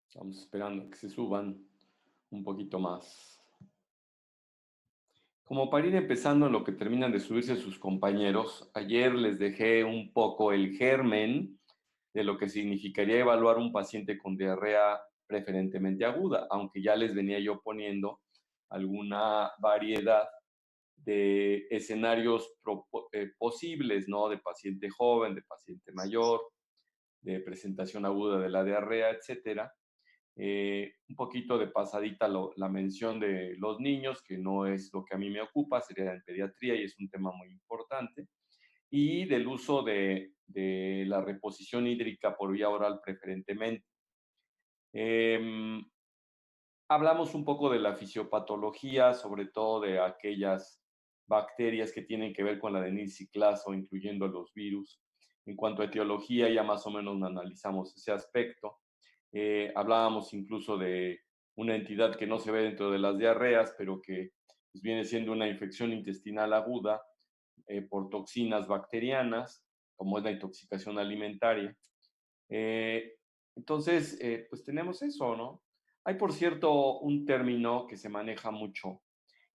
Estamos esperando a que se suban un poquito más. Como para ir empezando en lo que terminan de subirse sus compañeros, ayer les dejé un poco el germen de lo que significaría evaluar un paciente con diarrea preferentemente aguda, aunque ya les venía yo poniendo alguna variedad de escenarios posibles, ¿no? De paciente joven, de paciente mayor, de presentación aguda de la diarrea, etcétera. Un poquito de pasadita la mención de los niños, que no es lo que a mí me ocupa, sería en pediatría y es un tema muy importante, y del uso de la reposición hídrica por vía oral preferentemente. Eh, Hablamos un poco de la fisiopatología, sobre todo de aquellas bacterias que tienen que ver con la denisiclazo, incluyendo los virus. En cuanto a etiología, ya más o menos analizamos ese aspecto. Hablábamos incluso de una entidad que no se ve dentro de las diarreas, pero que pues, viene siendo una infección intestinal aguda por toxinas bacterianas, como es la intoxicación alimentaria. Eh, entonces, pues tenemos eso, ¿no? Hay, por cierto, un término que se maneja mucho,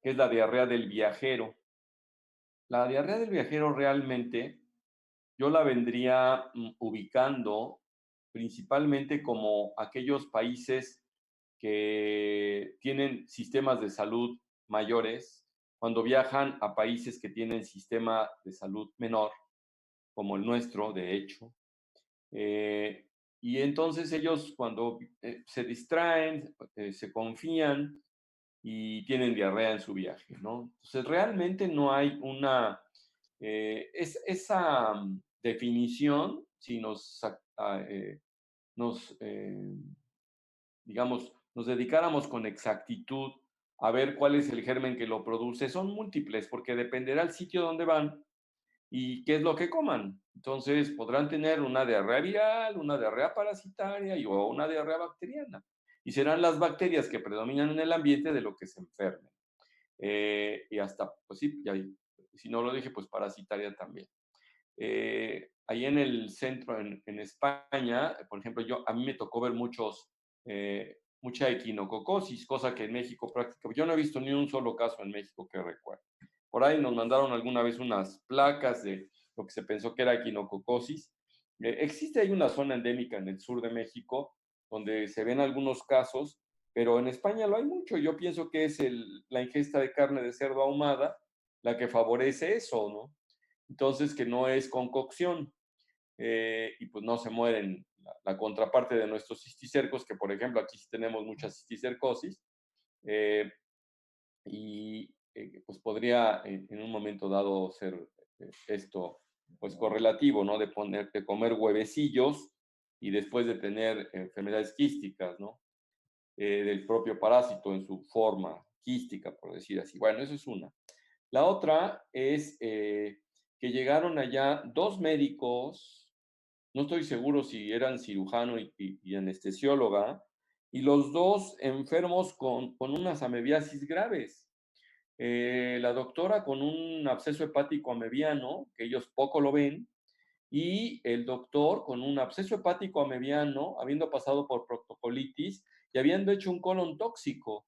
que es la diarrea del viajero. La diarrea del viajero realmente yo la vendría ubicando principalmente como aquellos países que tienen sistemas de salud mayores, cuando viajan a países que tienen sistema de salud menor, como el nuestro, de hecho. Eh, y entonces ellos cuando se distraen, se confían y tienen diarrea en su viaje, ¿no? Entonces realmente no hay esa definición, si nos digamos, nos dedicáramos con exactitud a ver cuál es el germen que lo produce, son múltiples, porque dependerá del sitio donde van y qué es lo que coman. Entonces, podrán tener una diarrea viral, una diarrea parasitaria o una diarrea bacteriana. Y serán las bacterias que predominan en el ambiente de lo que se enfermen. Y hasta, pues sí, si no lo dije, pues parasitaria también. Ahí en el centro, en España, por ejemplo, a mí me tocó ver mucha equinococosis, cosa que en México prácticamente, yo no he visto ni un solo caso en México que recuerde. Por ahí nos mandaron alguna vez unas placas de lo que se pensó que era equinococosis. Existe ahí una zona endémica en el sur de México donde se ven algunos casos, pero en España lo hay mucho. Yo pienso que es la ingesta de carne de cerdo ahumada la que favorece eso, ¿no? Entonces, que no es concocción y pues no se mueren la contraparte de nuestros cisticercos, que por ejemplo aquí sí tenemos mucha cisticercosis, eh, y pues podría en un momento dado ser esto pues correlativo, ¿no? De comer huevecillos y después de tener enfermedades quísticas, ¿no? Del propio parásito en su forma quística, por decir así. Bueno, eso es una. La otra es que llegaron allá dos médicos, no estoy seguro si eran cirujano y anestesióloga, y los dos enfermos con unas amebiasis graves. La doctora con un absceso hepático amebiano, que ellos poco lo ven, y el doctor con un absceso hepático amebiano, habiendo pasado por proctocolitis y habiendo hecho un colon tóxico.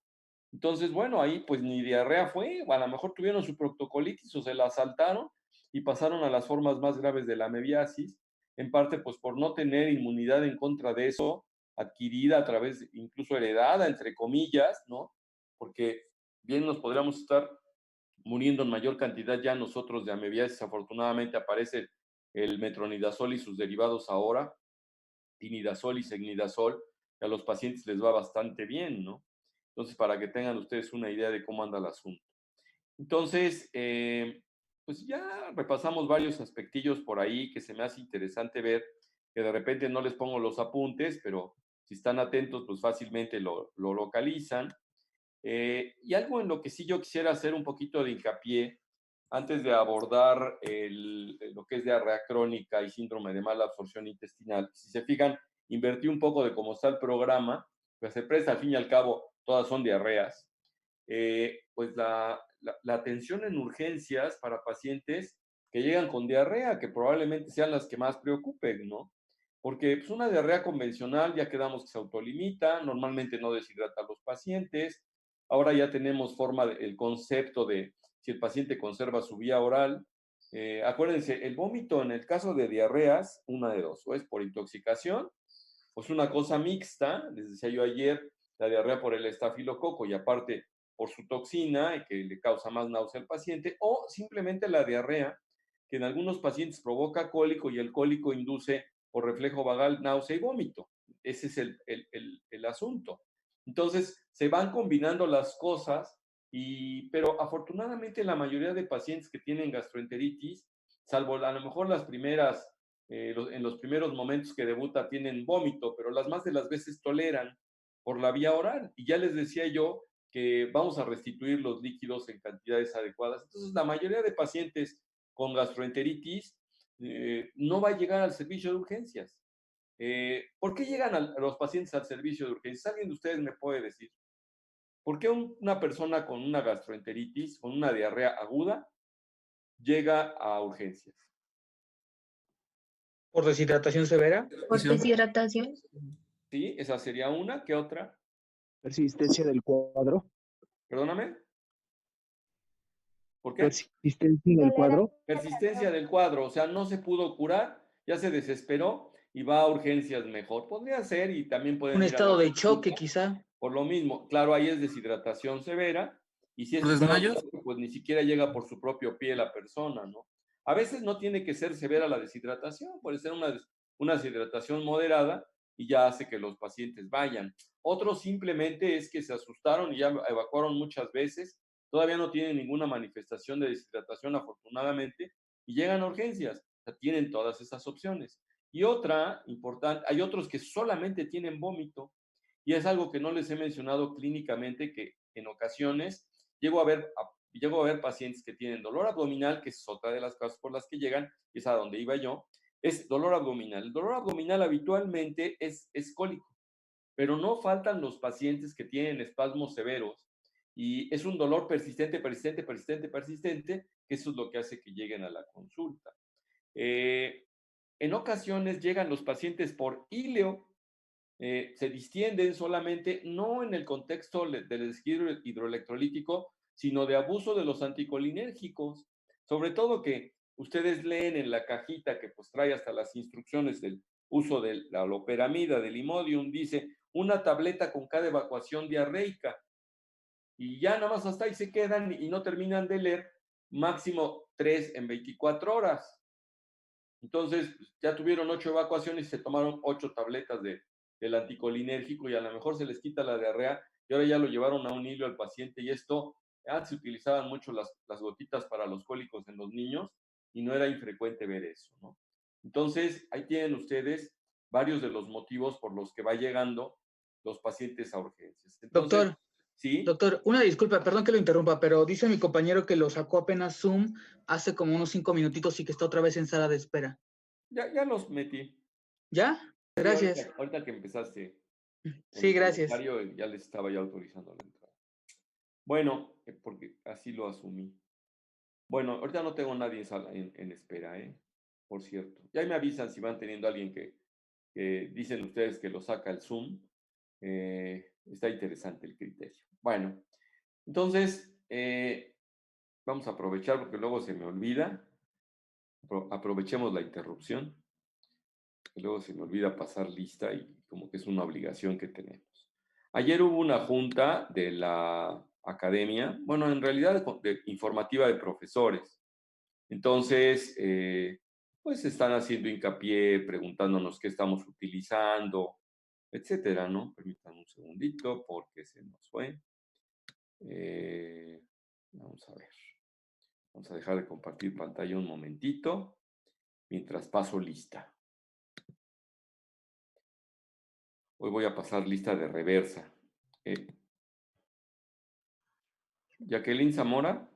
Entonces, bueno, ahí pues ni diarrea fue, o a lo mejor tuvieron su proctocolitis o se la saltaron y pasaron a las formas más graves de la amebiasis, en parte pues por no tener inmunidad en contra de eso, adquirida a través, incluso heredada, entre comillas, ¿no? Porque bien nos podríamos estar muriendo en mayor cantidad ya nosotros de amebiasis. Afortunadamente aparece el metronidazol y sus derivados ahora, tinidazol y secnidazol, que a los pacientes les va bastante bien, ¿no? Entonces, para que tengan ustedes una idea de cómo anda el asunto. Entonces, pues ya repasamos varios aspectillos por ahí que se me hace interesante ver, que de repente no les pongo los apuntes, pero si están atentos, pues fácilmente lo localizan. Y algo en lo que sí yo quisiera hacer un poquito de hincapié antes de abordar lo que es diarrea crónica y síndrome de mala absorción intestinal. Si se fijan, invertí un poco de cómo está el programa, pues se presta al fin y al cabo, todas son diarreas. Pues la atención en urgencias para pacientes que llegan con diarrea, que probablemente sean las que más preocupen, ¿no? porque pues, una diarrea convencional ya quedamos que se autolimita, normalmente no deshidrata a los pacientes. Ahora ya tenemos el concepto de si el paciente conserva su vía oral. Acuérdense, el vómito en el caso de diarreas, una de dos, o es por intoxicación, o es una cosa mixta, les decía yo ayer, la diarrea por el estafilococo y aparte por su toxina que le causa más náusea al paciente, o simplemente la diarrea, que en algunos pacientes provoca cólico y el cólico induce por reflejo vagal náusea y vómito. Ese es el asunto. Entonces, se van combinando las cosas, pero afortunadamente la mayoría de pacientes que tienen gastroenteritis, salvo a lo mejor las primeras, en los primeros momentos que debuta tienen vómito, pero las más de las veces toleran por la vía oral. Y ya les decía yo que vamos a restituir los líquidos en cantidades adecuadas. Entonces, la mayoría de pacientes con gastroenteritis no va a llegar al servicio de urgencias. ¿Por qué llegan los pacientes al servicio de urgencias? ¿Alguien de ustedes me puede decir? ¿Por qué una persona con una gastroenteritis, con una diarrea aguda, llega a urgencias? ¿Por deshidratación severa? ¿Por deshidratación? Sí, esa sería una. ¿Qué otra? Persistencia del cuadro. Perdóname. ¿Por qué? Persistencia del cuadro. Persistencia del cuadro, o sea, no se pudo curar, ya se desesperó y va a urgencias mejor. Podría ser y también pueden Un ir estado a la de choque, consulta. quizá. Por lo mismo, claro, ahí es deshidratación severa y si es ¿Desmayos? pues ni siquiera llega por su propio pie la persona, ¿no? A veces no tiene que ser severa la deshidratación, puede ser una deshidratación moderada y ya hace que los pacientes vayan. Otros simplemente es que se asustaron y ya evacuaron muchas veces, todavía no tienen ninguna manifestación de deshidratación afortunadamente y llegan a urgencias, o sea, tienen todas esas opciones. Y otra importante, hay otros que solamente tienen vómito y es algo que no les he mencionado clínicamente, que en ocasiones llego a ver pacientes que tienen dolor abdominal, que es otra de las causas por las que llegan, y es a donde iba yo, es dolor abdominal. El dolor abdominal habitualmente es cólico, pero no faltan los pacientes que tienen espasmos severos y es un dolor persistente, persistente, persistente, persistente, que eso es lo que hace que lleguen a la consulta. En ocasiones llegan los pacientes por íleo, se distienden solamente, no en el contexto del desquite hidroelectrolítico, sino de abuso de los anticolinérgicos. Sobre todo que ustedes leen en la cajita que pues trae hasta las instrucciones del uso de la loperamida, del Imodium, dice una tableta con cada evacuación diarreica. Y ya nada más hasta ahí se quedan y no terminan de leer, máximo 3 en 24 horas. Entonces, ya tuvieron 8 evacuaciones y se tomaron 8 tabletas del anticolinérgico y a lo mejor se les quita la diarrea y ahora ya lo llevaron a un hilo al paciente y esto, antes se utilizaban mucho las gotitas para los cólicos en los niños y no era infrecuente ver eso, ¿no? Entonces, ahí tienen ustedes varios de los motivos por los que va llegando los pacientes a urgencias. Entonces, Doctor, ¿sí? doctor, una disculpa, perdón que lo interrumpa, pero dice mi compañero que lo sacó apenas Zoom hace como unos 5 minutitos y que está otra vez en sala de espera. Ya los metí. ¿Ya? Sí, Gracias. ahorita que empezaste Sí, gracias. ya les estaba ya autorizando la entrada. Bueno, porque así lo asumí. Bueno, ahorita no tengo nadie en espera, ¿eh? Por cierto. Ya me avisan si van teniendo alguien que dicen ustedes que lo saca el Zoom. Está interesante el criterio. Bueno, entonces vamos a aprovechar porque luego se me olvida. Aprovechemos la interrupción. Que luego se me olvida pasar lista y como que es una obligación que tenemos. Ayer hubo una junta de la academia, bueno, en realidad informativa de profesores. Entonces, pues están haciendo hincapié, preguntándonos qué estamos utilizando, etcétera, ¿no? Permítanme un segundito porque se nos fue. Vamos a ver. Vamos a dejar de compartir pantalla un momentito mientras paso lista. Hoy voy a pasar lista de reversa. Jacqueline Zamora.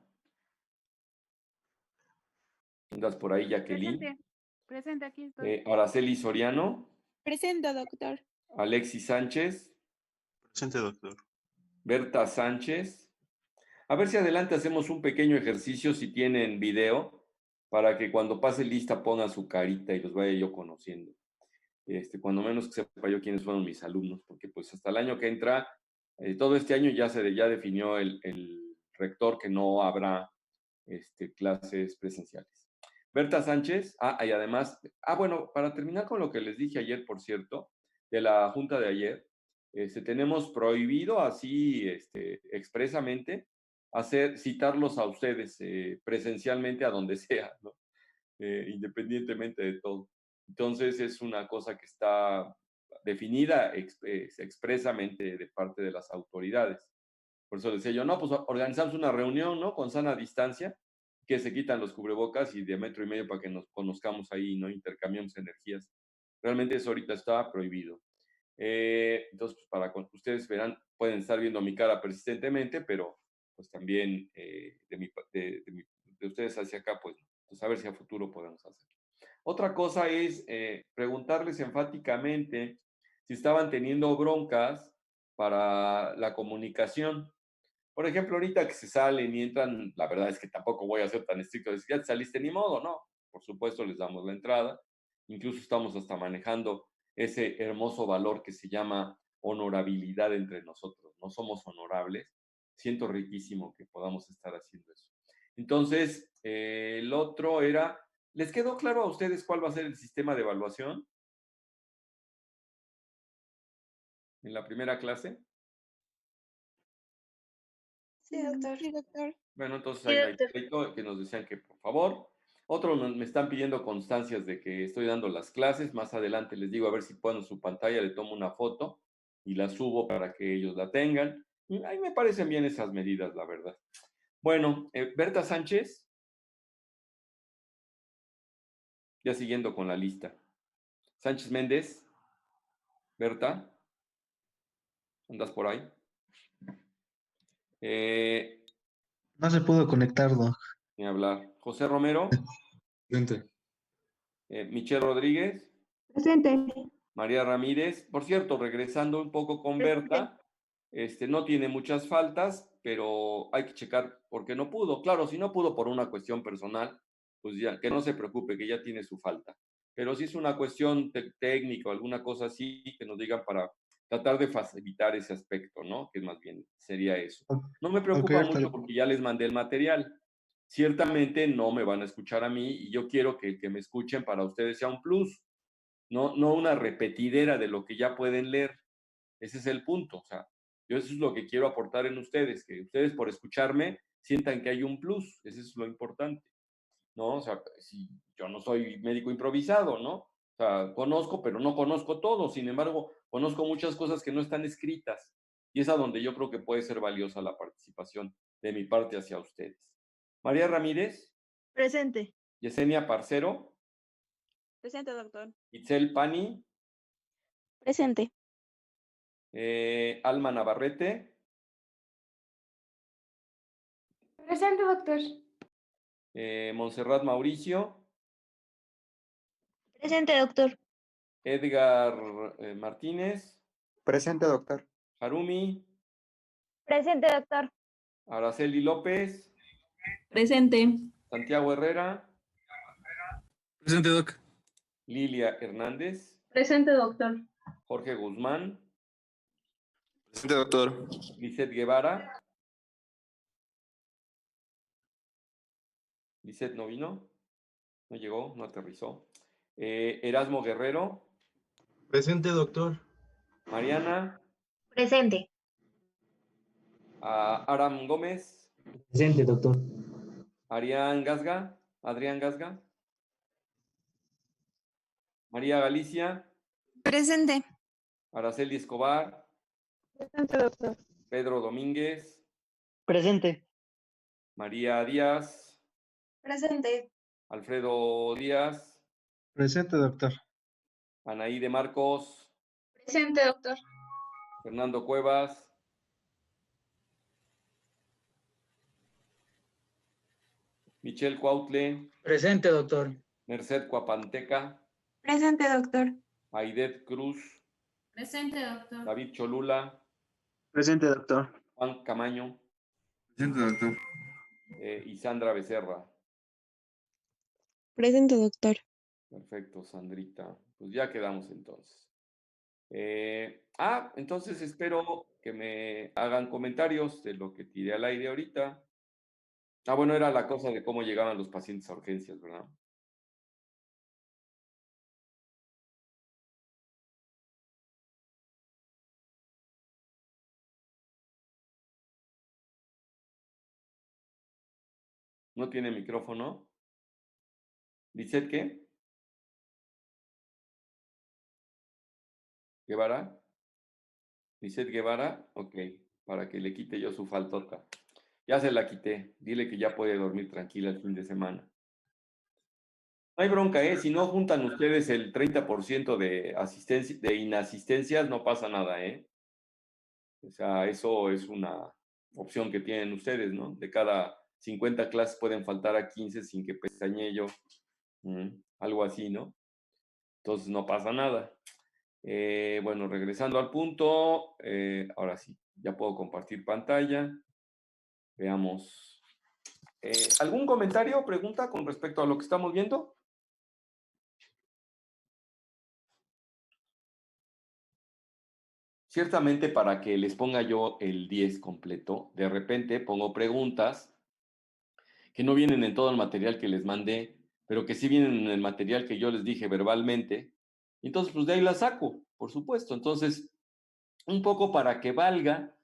¿Andas por ahí, Jacqueline? Presente, aquí estoy. Araceli Soriano. Presente, doctor. Alexis Sánchez. Presente, doctor. Berta Sánchez. A ver si adelante hacemos un pequeño ejercicio si tienen video para que cuando pase lista ponga su carita y los vaya yo conociendo. cuando menos que sepa yo quiénes fueron mis alumnos, porque pues hasta el año que entra, todo este año ya definió el rector que no habrá clases presenciales. Berta Sánchez, y además, bueno, para terminar con lo que les dije ayer, por cierto, de la junta de ayer, tenemos prohibido así expresamente citarlos a ustedes presencialmente a donde sea, ¿no? Independientemente de todo. Entonces es una cosa que está definida expresamente de parte de las autoridades. Por eso decía yo, no, pues organizamos una reunión, ¿no? Con sana distancia, que se quitan los cubrebocas y de 1.5 metros para que nos conozcamos ahí, ¿no? Intercambiamos energías. Realmente eso ahorita está prohibido. Entonces, pues ustedes verán, pueden estar viendo mi cara persistentemente, pero pues también de ustedes hacia acá, pues a ver si a futuro podemos hacer. Otra cosa es preguntarles enfáticamente si estaban teniendo broncas para la comunicación. Por ejemplo, ahorita que se salen y entran, la verdad es que tampoco voy a ser tan estricto, decir, ya te saliste ni modo, no. Por supuesto, les damos la entrada. Incluso estamos hasta manejando ese hermoso valor que se llama honorabilidad entre nosotros. No somos honorables. Siento riquísimo que podamos estar haciendo eso. Entonces, el otro era, ¿les quedó claro a ustedes cuál va a ser el sistema de evaluación en la primera clase? Sí, doctor. Sí, doctor. Bueno, entonces hay un pleito que nos decían que por favor. Otros me están pidiendo constancias de que estoy dando las clases. Más adelante les digo a ver si pongo su pantalla, le tomo una foto y la subo para que ellos la tengan. Y ahí me parecen bien esas medidas, la verdad. Bueno, Berta Sánchez, ya siguiendo con la lista. Sánchez Méndez, Berta, ¿andas por ahí? No se pudo conectar, Doc. Ni hablar. José Romero. Presente. Michelle Rodríguez. Presente. María Ramírez. Por cierto, regresando un poco con Berta, no tiene muchas faltas, pero hay que checar por qué no pudo. Claro, si no pudo por una cuestión personal, pues ya, que no se preocupe, que ya tiene su falta. Pero si es una cuestión técnica o alguna cosa así, que nos digan para tratar de facilitar ese aspecto, ¿no? Que más bien sería eso. No me preocupa mucho porque ya les mandé el material. Ciertamente no me van a escuchar a mí y yo quiero que el que me escuchen para ustedes sea un plus, no una repetidera de lo que ya pueden leer. Ese es el punto. O sea, yo eso es lo que quiero aportar en ustedes, que ustedes por escucharme sientan que hay un plus. Eso es lo importante, ¿no? O sea, si yo no soy médico improvisado, ¿no? O sea, conozco, pero no conozco todo. Sin embargo, conozco muchas cosas que no están escritas. Y es a donde yo creo que puede ser valiosa la participación de mi parte hacia ustedes. María Ramírez. Presente. Yesenia Parcero. Presente, doctor. Itzel Pani. Presente. Alma Navarrete. Presente, doctor. Montserrat Mauricio. Presente, doctor. Edgar Martínez. Presente, doctor. Harumi. Presente, doctor. Araceli López. Presente. Santiago Herrera. Presente, Doc. Lilia Hernández. Presente, doctor. Jorge Guzmán. Presente, doctor. Lisette Guevara. Lisette no vino. No llegó, no aterrizó. Erasmo Guerrero. Presente, doctor. Mariana. Presente. Aram Gómez. Presente, doctor. Adrián Gasga. María Galicia. Presente. Araceli Escobar. Presente, doctor. Pedro Domínguez. Presente. María Díaz. Presente. Alfredo Díaz. Presente, doctor. Anaí de Marcos. Presente, doctor. Fernando Cuevas. Michelle Cuautle. Presente, doctor. Merced Cuapanteca. Presente, doctor. Aidet Cruz. Presente, doctor. David Cholula. Presente, doctor. Juan Camaño. Presente, doctor. Y Sandra Becerra. Presente, doctor. Perfecto, Sandrita. Pues ya quedamos entonces. Entonces espero que me hagan comentarios de lo que tiré al aire ahorita. Bueno, era la cosa de cómo llegaban los pacientes a urgencias, ¿verdad? ¿No tiene micrófono? ¿Lisette qué? ¿Guevara? ¿Lisette Guevara? Ok, para que le quite yo su faltota. Ya se la quité. Dile que ya puede dormir tranquila el fin de semana. No hay bronca, ¿eh? Si no juntan ustedes el 30% de asistencia, de inasistencias, no pasa nada, ¿eh? O sea, eso es una opción que tienen ustedes, ¿no? De cada 50 clases pueden faltar a 15 sin que pestañe yo. Algo así, ¿no? Entonces no pasa nada. Bueno, regresando al punto, ahora sí, ya puedo compartir pantalla. Veamos. ¿Algún comentario o pregunta con respecto a lo que estamos viendo? Ciertamente para que les ponga yo el 10 completo, de repente pongo preguntas que no vienen en todo el material que les mandé, pero que sí vienen en el material que yo les dije verbalmente. Entonces, pues de ahí las saco, por supuesto. Entonces, un poco para que valga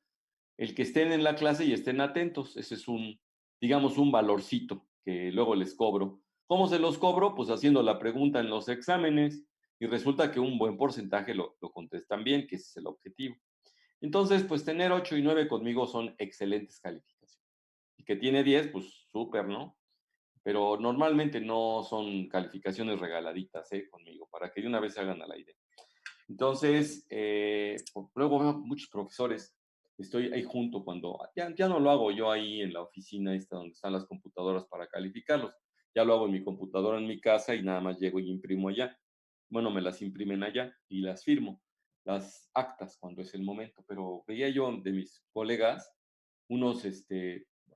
el que estén en la clase y estén atentos. Ese es digamos, un valorcito que luego les cobro. ¿Cómo se los cobro? Pues haciendo la pregunta en los exámenes y resulta que un buen porcentaje lo contestan bien, que ese es el objetivo. Entonces, pues tener 8 y 9 conmigo son excelentes calificaciones. Y que tiene 10, pues súper, ¿no? Pero normalmente no son calificaciones regaladitas, conmigo, para que de una vez se hagan a la idea. Entonces, luego veo muchos profesores, estoy ahí junto cuando, ya no lo hago yo ahí en la oficina esta donde están las computadoras para calificarlos, ya lo hago en mi computadora en mi casa y nada más llego y imprimo allá. Bueno, me las imprimen allá y las firmo, las actas cuando es el momento, pero veía yo de mis colegas, unos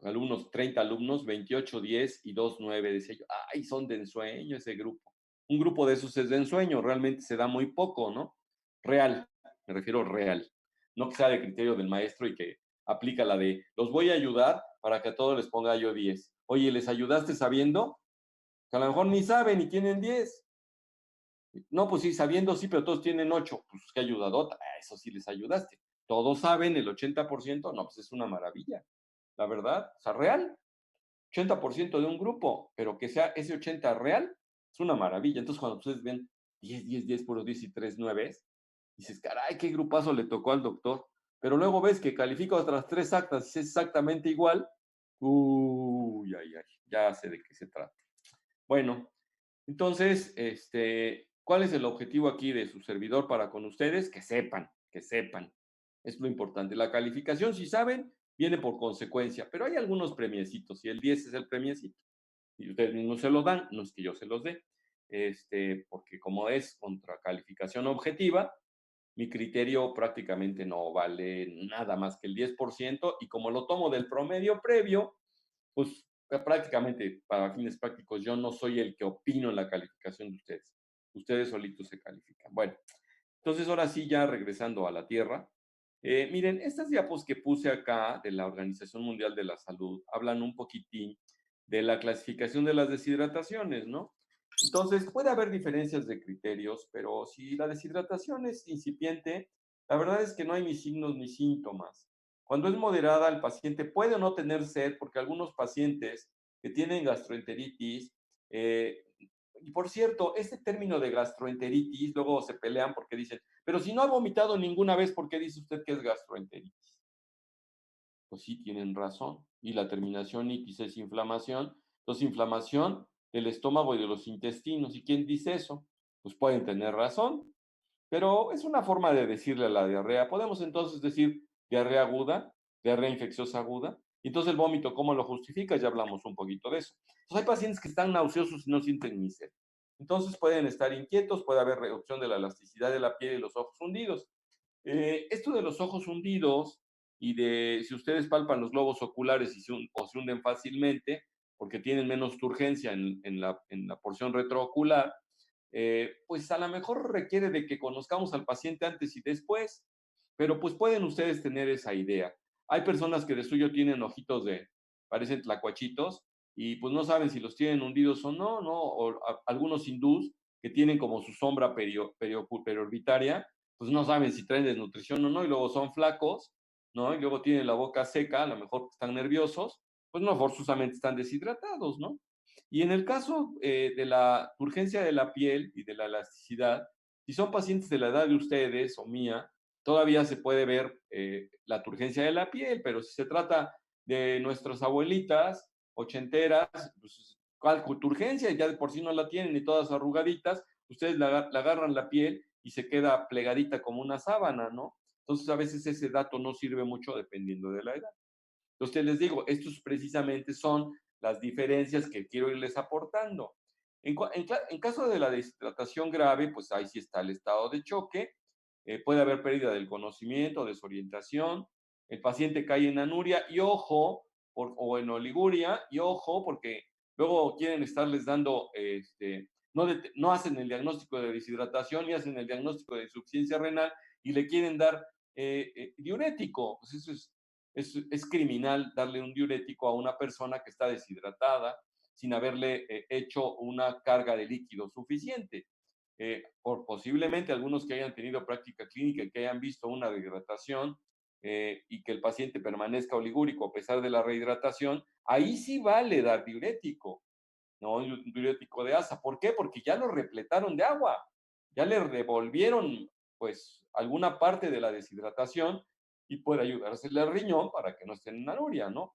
alumnos, 30 alumnos, 28, 10 y 2, 9, decía yo, ay, son de ensueño ese grupo. Un grupo de esos es de ensueño, realmente se da muy poco, ¿no? Real, me refiero real. No que sea de criterio del maestro y que aplica la de, los voy a ayudar para que a todos les ponga yo 10. Oye, ¿les ayudaste sabiendo? Que a lo mejor ni saben y tienen 10. No, pues sí, sabiendo sí, pero todos tienen 8. Pues qué ayudadota. Eso sí les ayudaste. Todos saben el 80%. No, pues es una maravilla. La verdad, o sea, real. 80% de un grupo, pero que sea ese 80 real, es una maravilla. Entonces, cuando ustedes ven 10, 10, 10, puros 10 y 3, 9, dices, caray, qué grupazo le tocó al doctor. Pero luego ves que califica otras 3 actas y es exactamente igual. Uy, ay, ay, ya sé de qué se trata. Bueno, entonces, ¿cuál es el objetivo aquí de su servidor para con ustedes? Que sepan, que sepan. Es lo importante. La calificación, si saben, viene por consecuencia, pero hay algunos premiecitos y el 10 es el premiecito. Y ustedes mismos se lo dan, no es que yo se los dé, porque como es contra calificación objetiva, mi criterio prácticamente no vale nada más que el 10% y como lo tomo del promedio previo, pues prácticamente para fines prácticos yo no soy el que opino en la calificación de ustedes. Ustedes solitos se califican. Bueno, entonces ahora sí ya regresando a la Tierra, miren, estas diapos que puse acá de la Organización Mundial de la Salud hablan un poquitín de la clasificación de las deshidrataciones, ¿no? Entonces, puede haber diferencias de criterios, pero si la deshidratación es incipiente, la verdad es que no hay ni signos ni síntomas. Cuando es moderada, el paciente puede o no tener sed, porque algunos pacientes que tienen gastroenteritis, y por cierto, este término de gastroenteritis, luego se pelean porque dicen, pero si no ha vomitado ninguna vez, ¿por qué dice usted que es gastroenteritis? Pues sí, tienen razón. Y la terminación itis es inflamación. Entonces, inflamación del estómago y de los intestinos. ¿Y quién dice eso? Pues pueden tener razón, pero es una forma de decirle a la diarrea. Podemos entonces decir diarrea aguda, diarrea infecciosa aguda. Y entonces el vómito, ¿cómo lo justifica? Ya hablamos un poquito de eso. Entonces hay pacientes que están nauseosos y no sienten ni sed. Entonces pueden estar inquietos, puede haber reducción de la elasticidad de la piel y los ojos hundidos. Esto de los ojos hundidos y de si ustedes palpan los globos oculares y o se hunden fácilmente, porque tienen menos turgencia en la porción retroocular, pues a lo mejor requiere de que conozcamos al paciente antes y después, pero pues pueden ustedes tener esa idea. Hay personas que de suyo tienen ojitos parecen tlacuachitos, y pues no saben si los tienen hundidos o no, ¿no? O algunos hindús que tienen como su sombra periorbitaria, pues no saben si traen desnutrición o no, y luego son flacos, ¿no? Y luego tienen la boca seca, a lo mejor están nerviosos, pues no forzosamente están deshidratados, ¿no? Y en el caso de la urgencia de la piel y de la elasticidad, si son pacientes de la edad de ustedes o mía, todavía se puede ver la turgencia de la piel, pero si se trata de nuestras abuelitas ochenteras, pues, ¿cuál turgencia? Ya de por sí no la tienen y todas arrugaditas, ustedes la agarran la piel y se queda plegadita como una sábana, ¿no? Entonces a veces ese dato no sirve mucho dependiendo de la edad. Entonces les digo, estos precisamente son las diferencias que quiero irles aportando. En caso de la deshidratación grave, pues ahí sí está el estado de choque, puede haber pérdida del conocimiento, desorientación, el paciente cae en anuria y ojo, o en oliguria, y ojo, porque luego quieren estarles dando, no hacen el diagnóstico de deshidratación y hacen el diagnóstico de insuficiencia renal y le quieren dar diurético. Pues eso es criminal darle un diurético a una persona que está deshidratada sin haberle hecho una carga de líquido suficiente. Por posiblemente algunos que hayan tenido práctica clínica y que hayan visto una rehidratación y que el paciente permanezca oligúrico a pesar de la rehidratación, ahí sí vale dar diurético, ¿no? Un diurético de asa. ¿Por qué? Porque ya lo repletaron de agua, ya le revolvieron pues alguna parte de la deshidratación y puede ayudársele al riñón para que no estén en anuria, ¿no?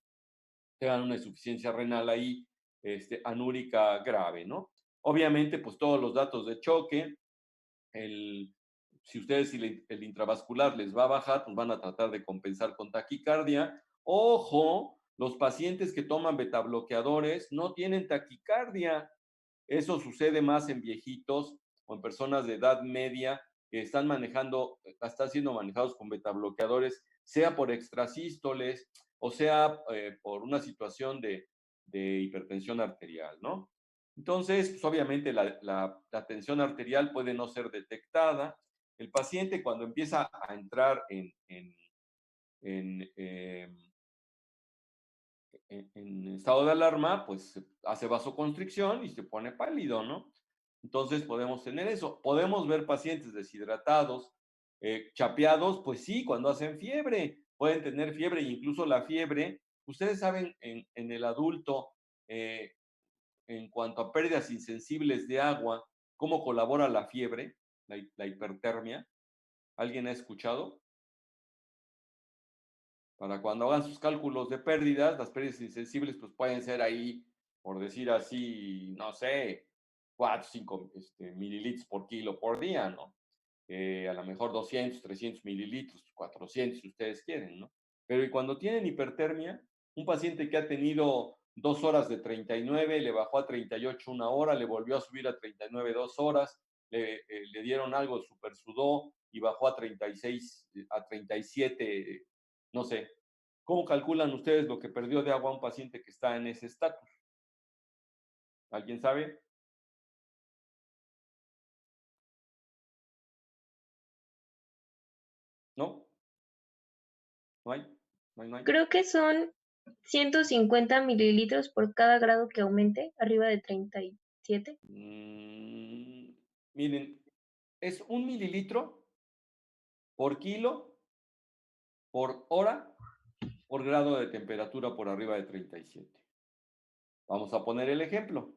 Tengan una insuficiencia renal ahí, anúrica grave, ¿no? Obviamente, pues todos los datos de choque, si ustedes el intravascular les va a bajar, pues van a tratar de compensar con taquicardia. Ojo, los pacientes que toman betabloqueadores no tienen taquicardia. Eso sucede más en viejitos o en personas de edad media que están siendo manejados con betabloqueadores, sea por extrasístoles o sea por una situación de hipertensión arterial, ¿no? Entonces, pues obviamente la tensión arterial puede no ser detectada. El paciente cuando empieza a entrar en, eh, en estado de alarma, pues hace vasoconstricción y se pone pálido, ¿no? Entonces podemos tener eso. Podemos ver pacientes deshidratados, chapeados, pues sí, cuando hacen fiebre. Pueden tener fiebre e incluso la fiebre. Ustedes saben en el adulto, en cuanto a pérdidas insensibles de agua, cómo colabora la fiebre, la hipertermia. ¿Alguien ha escuchado? Para cuando hagan sus cálculos de pérdidas, las pérdidas insensibles pues pueden ser ahí, por decir así, no sé, 4, 5 mililitros por kilo por día, ¿no? A lo mejor 200, 300 mililitros, 400 si ustedes quieren, ¿no? Pero y cuando tienen hipertermia, un paciente que ha tenido 2 horas de 39, le bajó a 38 una hora, le volvió a subir a 39 2 horas, le dieron algo, super sudó y bajó a 36, a 37, no sé. ¿Cómo calculan ustedes lo que perdió de agua un paciente que está en ese estatus? ¿Alguien sabe? ¿No? ¿No hay? ¿No hay? ¿No hay? Creo que son 150 mililitros por cada grado que aumente, arriba de 37. Miren, es 1 mililitro por kilo, por hora, por grado de temperatura por arriba de 37. Vamos a poner el ejemplo.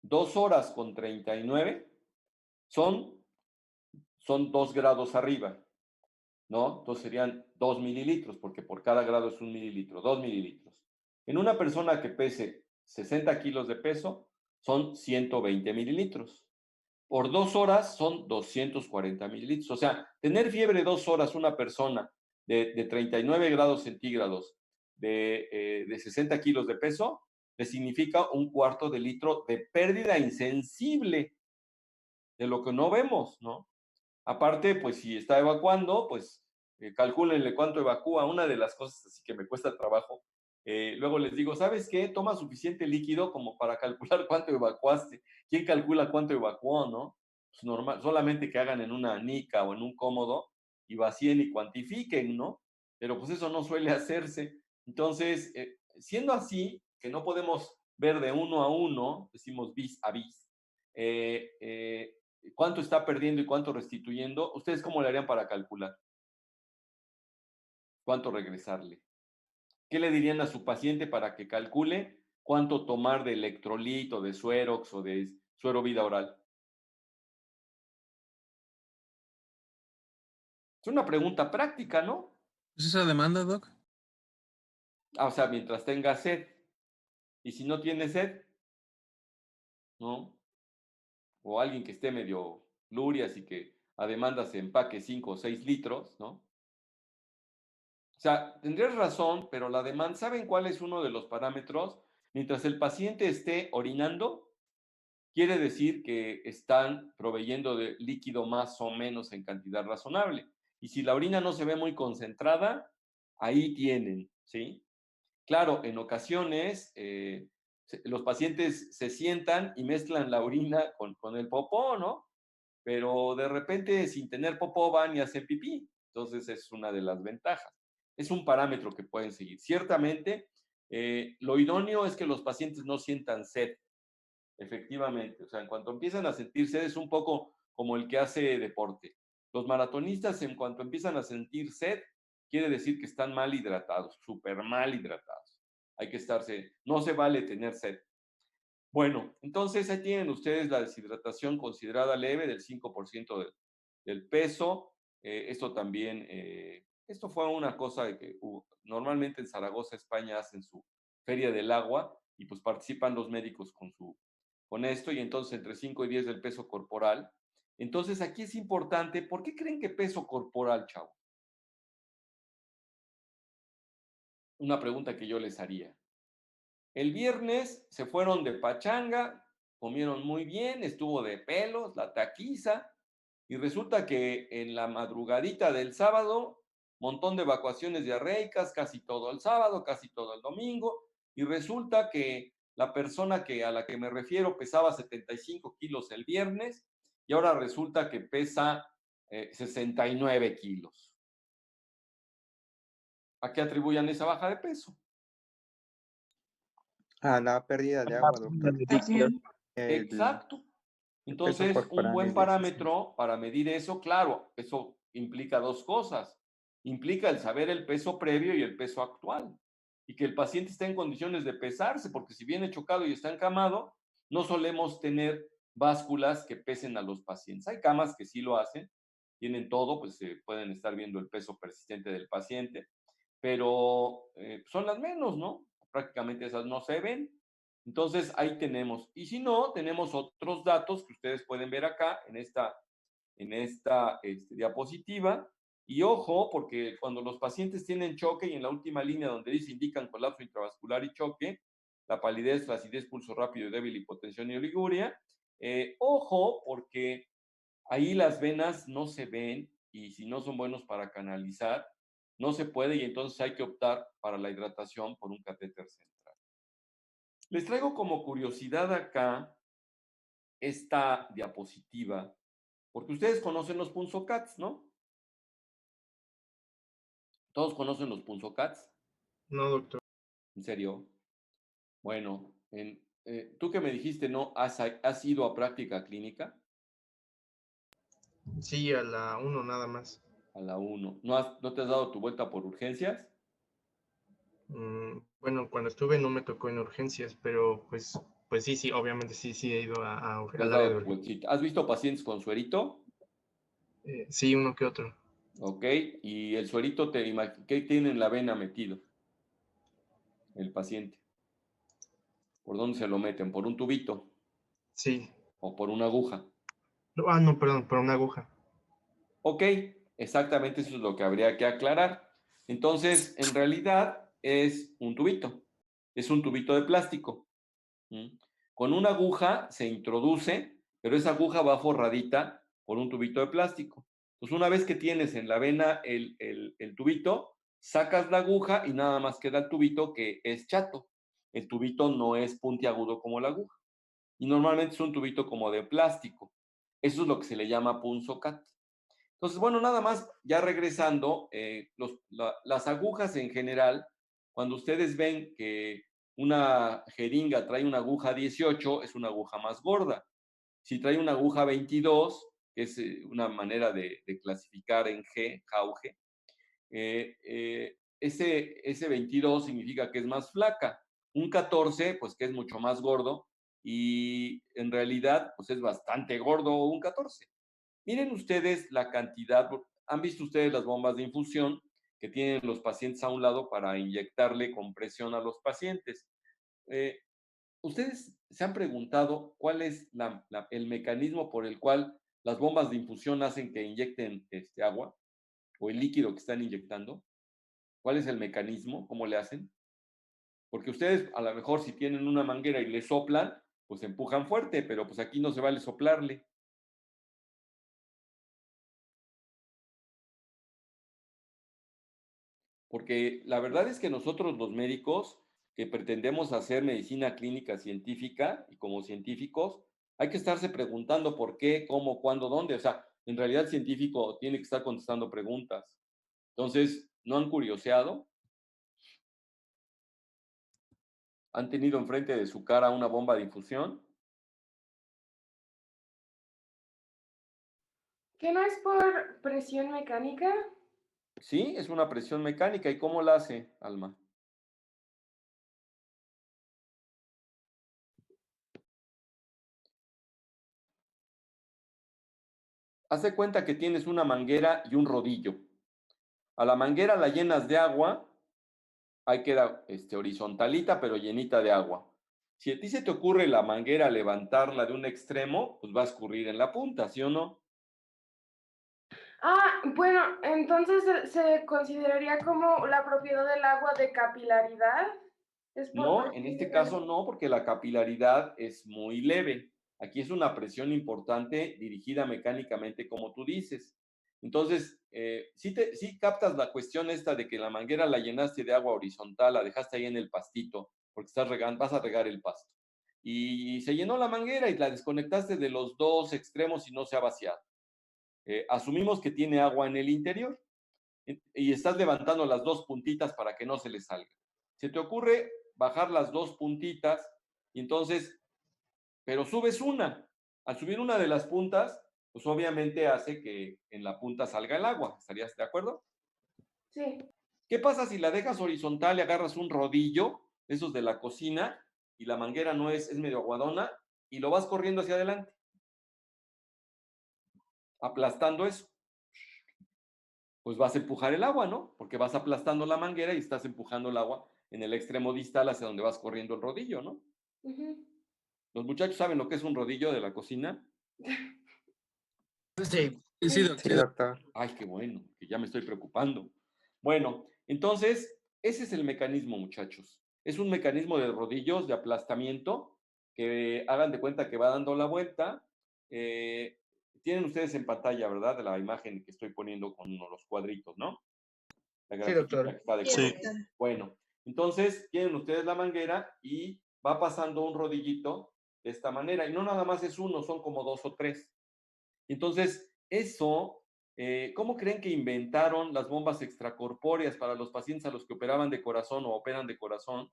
2 horas con 39 son 2 grados arriba, ¿no? Entonces serían 2 mililitros, porque por cada grado es 1 mililitro, 2 mililitros. En una persona que pese 60 kilos de peso, son 120 mililitros. Por 2 horas son 240 mililitros. O sea, tener fiebre 2 horas una persona de 39 grados centígrados, de 60 kilos de peso, le significa 1/4 de litro de pérdida insensible de lo que no vemos, ¿no? Aparte, pues si está evacuando, pues calcúlenle cuánto evacúa. Una de las cosas así que me cuesta trabajo, luego les digo, ¿sabes qué? Toma suficiente líquido como para calcular cuánto evacuaste. ¿Quién calcula cuánto evacuó, no? pues normal, solamente que hagan en una nica o en un cómodo y vacíen y cuantifiquen, ¿no? Pero pues eso no suele hacerse. Entonces, siendo así, que no podemos ver de uno a uno, decimos bis a bis, cuánto está perdiendo y cuánto restituyendo, ¿ustedes cómo le harían para calcular? ¿Cuánto regresarle? ¿Qué le dirían a su paciente para que calcule cuánto tomar de electrolito, de suerox o de suero vida oral? Es una pregunta práctica, ¿no? ¿Es esa demanda, Doc? O sea, mientras tenga sed. Y si no tiene sed, ¿no? O alguien que esté medio lurias y que a demanda se empaque 5 o 6 litros, ¿no? O sea, tendrías razón, pero la demanda, ¿saben cuál es uno de los parámetros? Mientras el paciente esté orinando, quiere decir que están proveyendo de líquido más o menos en cantidad razonable. Y si la orina no se ve muy concentrada, ahí tienen, ¿sí? Claro, en ocasiones los pacientes se sientan y mezclan la orina con el popó, ¿no? Pero de repente sin tener popó van y hacen pipí. Entonces es una de las ventajas. Es un parámetro que pueden seguir. Ciertamente, lo idóneo es que los pacientes no sientan sed, efectivamente. O sea, en cuanto empiezan a sentir sed es un poco como el que hace deporte. Los maratonistas, en cuanto empiezan a sentir sed, quiere decir que están mal hidratados, súper mal hidratados. Hay que estarse, no se vale tener sed. Bueno, entonces ahí tienen ustedes la deshidratación considerada leve del 5% del peso. Esto también, esto fue una cosa de que normalmente en Zaragoza, España, hacen su feria del agua y pues participan los médicos con esto y entonces entre 5 y 10 del peso corporal. Entonces aquí es importante, ¿por qué creen que peso corporal, chavo? Una pregunta que yo les haría. El viernes se fueron de pachanga, comieron muy bien, estuvo de pelos, la taquiza, y resulta que en la madrugadita del sábado, montón de evacuaciones diarreicas, casi todo el sábado, casi todo el domingo, y resulta que la persona a la que me refiero pesaba 75 kilos el viernes, y ahora resulta que pesa 69 kilos. ¿A qué atribuyan esa baja de peso? A la pérdida de agua, doctor. Exacto. el peso Entonces, un corporal buen es de parámetro para medir eso, claro, eso implica dos cosas. Implica el saber el peso previo y el peso actual. Y que el paciente esté en condiciones de pesarse, porque si viene chocado y está encamado, no solemos tener básculas que pesen a los pacientes. Hay camas que sí lo hacen, tienen todo, pues se pueden estar viendo el peso persistente del paciente, pero son las menos, ¿no? Prácticamente esas no se ven. Entonces ahí tenemos. Y si no, tenemos otros datos que ustedes pueden ver acá en esta diapositiva. Y ojo, porque cuando los pacientes tienen choque y en la última línea donde dice indican colapso intravascular y choque, la palidez, flacidez, pulso rápido y débil, hipotensión y oliguria, ojo, porque ahí las venas no se ven y si no son buenos para canalizar, no se puede y entonces hay que optar para la hidratación por un catéter central. Les traigo como curiosidad acá esta diapositiva, porque ustedes conocen los punzocats, ¿no? ¿Todos conocen los punzocats? No, doctor. ¿En serio? Bueno, tú que me dijiste, ¿no? ¿Has ido a práctica clínica? Sí, a la 1 nada más. A la 1. ¿No te has dado tu vuelta por urgencias? Bueno, cuando estuve no me tocó en urgencias, pero pues sí, obviamente sí he ido ¿Te has al área dado de tu urgencias. vueltita? ¿Has visto pacientes con suerito? Sí, uno que otro. Ok, y el suerito, ¿qué tiene en la vena metido el paciente? ¿Por dónde se lo meten? ¿Por un tubito Sí. o por una aguja? No, perdón, por una aguja. Ok, exactamente eso es lo que habría que aclarar. Entonces, en realidad es un tubito de plástico. Con una aguja se introduce, pero esa aguja va forradita por un tubito de plástico. Entonces, una vez que tienes en la vena el tubito, sacas la aguja y nada más queda el tubito que es chato. El tubito no es puntiagudo como la aguja. Y normalmente es un tubito como de plástico. Eso es lo que se le llama punzocat. Entonces, bueno, nada más, ya regresando, las agujas en general, cuando ustedes ven que una jeringa trae una aguja 18, es una aguja más gorda. Si trae una aguja 22, que es una manera de clasificar en G, jauge, ese 22 significa que es más flaca. Un 14, pues que es mucho más gordo, y en realidad, pues es bastante gordo un 14. Miren ustedes la cantidad, han visto ustedes las bombas de infusión que tienen los pacientes a un lado para inyectarle con presión a los pacientes. Eh, ¿Ustedes se han preguntado cuál es el mecanismo por el cual las bombas de infusión hacen que inyecten agua o el líquido que están inyectando? ¿Cuál es el mecanismo? ¿Cómo le hacen? Porque ustedes a lo mejor si tienen una manguera y le soplan, pues empujan fuerte, pero pues aquí no se vale soplarle. Porque la verdad es que nosotros los médicos que pretendemos hacer medicina clínica científica y como científicos, hay que estarse preguntando por qué, cómo, cuándo, dónde. O sea, en realidad el científico tiene que estar contestando preguntas. Entonces, ¿no han curioseado? ¿Han tenido enfrente de su cara una bomba de infusión? ¿Qué no es por presión mecánica? Sí, es una presión mecánica. ¿Y cómo la hace, Alma? Haz de cuenta que tienes una manguera y un rodillo. A la manguera la llenas de agua, ahí queda horizontalita, pero llenita de agua. Si a ti se te ocurre la manguera levantarla de un extremo, pues va a escurrir en la punta, ¿sí o no? Ah, bueno, entonces se consideraría como la propiedad del agua de capilaridad. ¿Es por No, en presión este mecánica? caso no, porque la capilaridad es muy leve. Aquí es una presión importante dirigida mecánicamente, como tú dices. Entonces, sí captas la cuestión esta de que la manguera la llenaste de agua horizontal, la dejaste ahí en el pastito, porque vas a regar el pasto. Y se llenó la manguera y la desconectaste de los dos extremos y no se ha vaciado. Asumimos que tiene agua en el interior y estás levantando las dos puntitas para que no se le salga. Se te ocurre bajar las dos puntitas y entonces, pero subes una. Al subir una de las puntas, pues obviamente hace que en la punta salga el agua. ¿Estarías de acuerdo? Sí. ¿Qué pasa si la dejas horizontal y agarras un rodillo, esos de la cocina, y la manguera no es medio aguadona, y lo vas corriendo hacia adelante, aplastando eso? Pues vas a empujar el agua, ¿no? Porque vas aplastando la manguera y estás empujando el agua en el extremo distal hacia donde vas corriendo el rodillo, ¿no? Ujú. ¿Los muchachos saben lo que es un rodillo de la cocina? Sí. Sí, doctor. Ay, qué bueno, que ya me estoy preocupando. Bueno, entonces, ese es el mecanismo, muchachos. Es un mecanismo de rodillos, de aplastamiento, que hagan de cuenta que va dando la vuelta. Tienen ustedes en pantalla, ¿verdad? De la imagen que estoy poniendo con los cuadritos, ¿no? La Sí, grafiquita doctor. que está de Sí, color. doctor. Bueno, entonces tienen ustedes la manguera y va pasando un rodillito de esta manera. Y no nada más es uno, son como dos o tres. Entonces, eso, ¿cómo creen que inventaron las bombas extracorpóreas para los pacientes a los que operaban de corazón o operan de corazón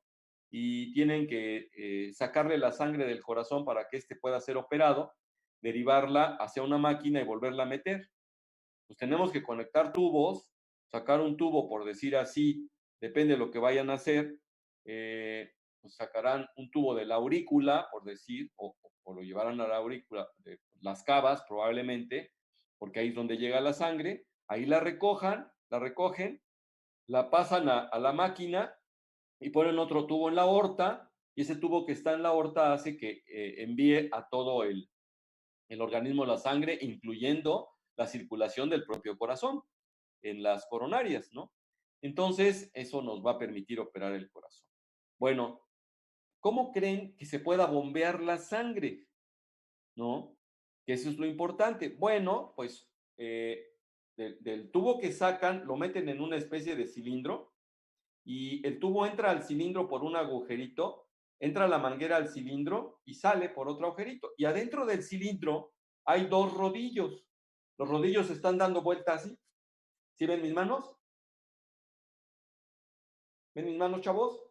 y tienen que sacarle la sangre del corazón para que éste pueda ser operado, derivarla hacia una máquina y volverla a meter? Pues tenemos que conectar tubos, sacar un tubo, por decir así, depende de lo que vayan a hacer, pues sacarán un tubo de la aurícula, por decir, o lo llevarán a la aurícula, de las cavas probablemente, porque ahí es donde llega la sangre, ahí la recogen, la pasan a la máquina y ponen otro tubo en la aorta, y ese tubo que está en la aorta hace que envíe a todo el organismo la sangre, incluyendo la circulación del propio corazón en las coronarias, ¿no? Entonces, eso nos va a permitir operar el corazón. Bueno, ¿cómo creen que se pueda bombear la sangre? ¿No? Que eso es lo importante. Bueno, pues del tubo que sacan, lo meten en una especie de cilindro y el tubo entra al cilindro por un agujerito, entra la manguera al cilindro y sale por otro agujerito. Y adentro del cilindro hay dos rodillos. Los rodillos están dando vueltas así. ¿Sí ven mis manos? ¿Ven mis manos, chavos?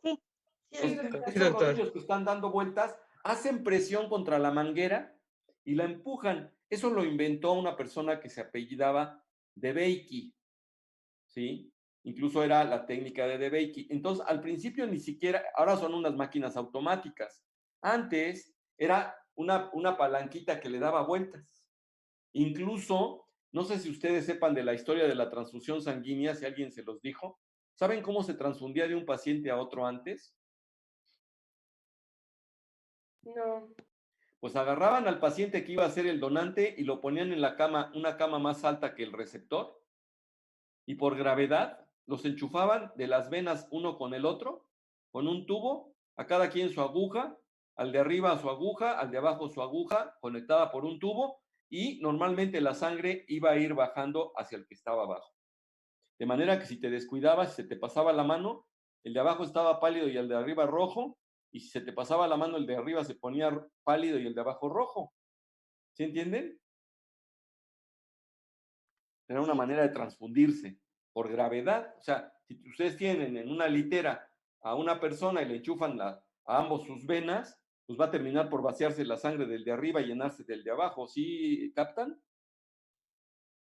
Sí, doctor. Esos doctor. rodillos que están dando vueltas hacen presión contra la manguera y la empujan. Eso lo inventó una persona que se apellidaba DeBakey, ¿sí? Incluso era la técnica de DeBakey. Entonces, al principio ni siquiera, ahora son unas máquinas automáticas. Antes era una palanquita que le daba vueltas. Incluso, no sé si ustedes sepan de la historia de la transfusión sanguínea, si alguien se los dijo. ¿Saben cómo se transfundía de un paciente a otro antes? No. Pues agarraban al paciente que iba a ser el donante y lo ponían en la cama, una cama más alta que el receptor, y por gravedad los enchufaban de las venas uno con el otro, con un tubo, a cada quien su aguja, al de arriba su aguja, al de abajo su aguja, conectada por un tubo, y normalmente la sangre iba a ir bajando hacia el que estaba abajo. De manera que si te descuidabas, se te pasaba la mano, el de abajo estaba pálido y el de arriba rojo, y si se te pasaba la mano, el de arriba se ponía pálido y el de abajo rojo. ¿Sí entienden? Era una manera de transfundirse por gravedad. O sea, si ustedes tienen en una litera a una persona y le enchufan a ambos sus venas, pues va a terminar por vaciarse la sangre del de arriba y llenarse del de abajo. ¿Sí captan?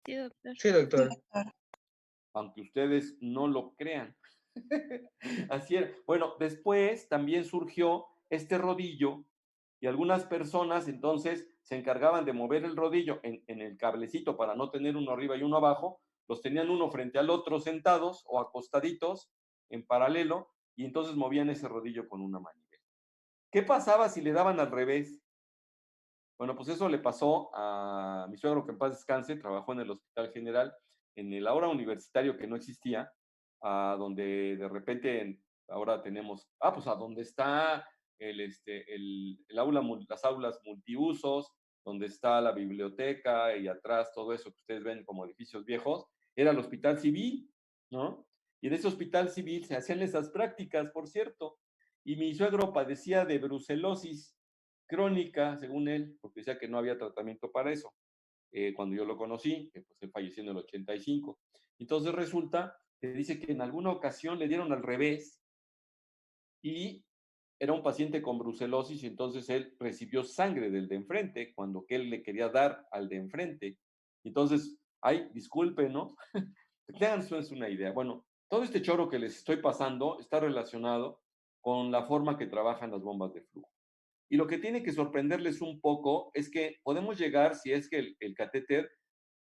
Sí, doctor. Sí, doctor. Aunque ustedes no lo crean. Así era. Bueno, después también surgió este rodillo y algunas personas entonces se encargaban de mover el rodillo en el cablecito para no tener uno arriba y uno abajo, los tenían uno frente al otro sentados o acostaditos en paralelo y entonces movían ese rodillo con una manivela. ¿Qué pasaba si le daban al revés? Bueno, pues eso le pasó a mi suegro, que en paz descanse, trabajó en el Hospital General, en el ahora universitario que no existía, a donde de repente ahora tenemos, pues a donde está el aula, las aulas multiusos, donde está la biblioteca y atrás todo eso que ustedes ven como edificios viejos, era el Hospital Civil, ¿no? Y en ese Hospital Civil se hacían esas prácticas, por cierto, y mi suegro padecía de brucelosis crónica, según él, porque decía que no había tratamiento para eso, cuando yo lo conocí, que pues él falleció en el 85. Entonces resulta que dice que en alguna ocasión le dieron al revés y era un paciente con brucelosis y entonces él recibió sangre del de enfrente cuando que él le quería dar al de enfrente. Entonces, ay, disculpen, ¿no? Tengan ustedes una idea. Bueno, todo este choro que les estoy pasando está relacionado con la forma que trabajan las bombas de flujo. Y lo que tiene que sorprenderles un poco es que podemos llegar, si es que el catéter,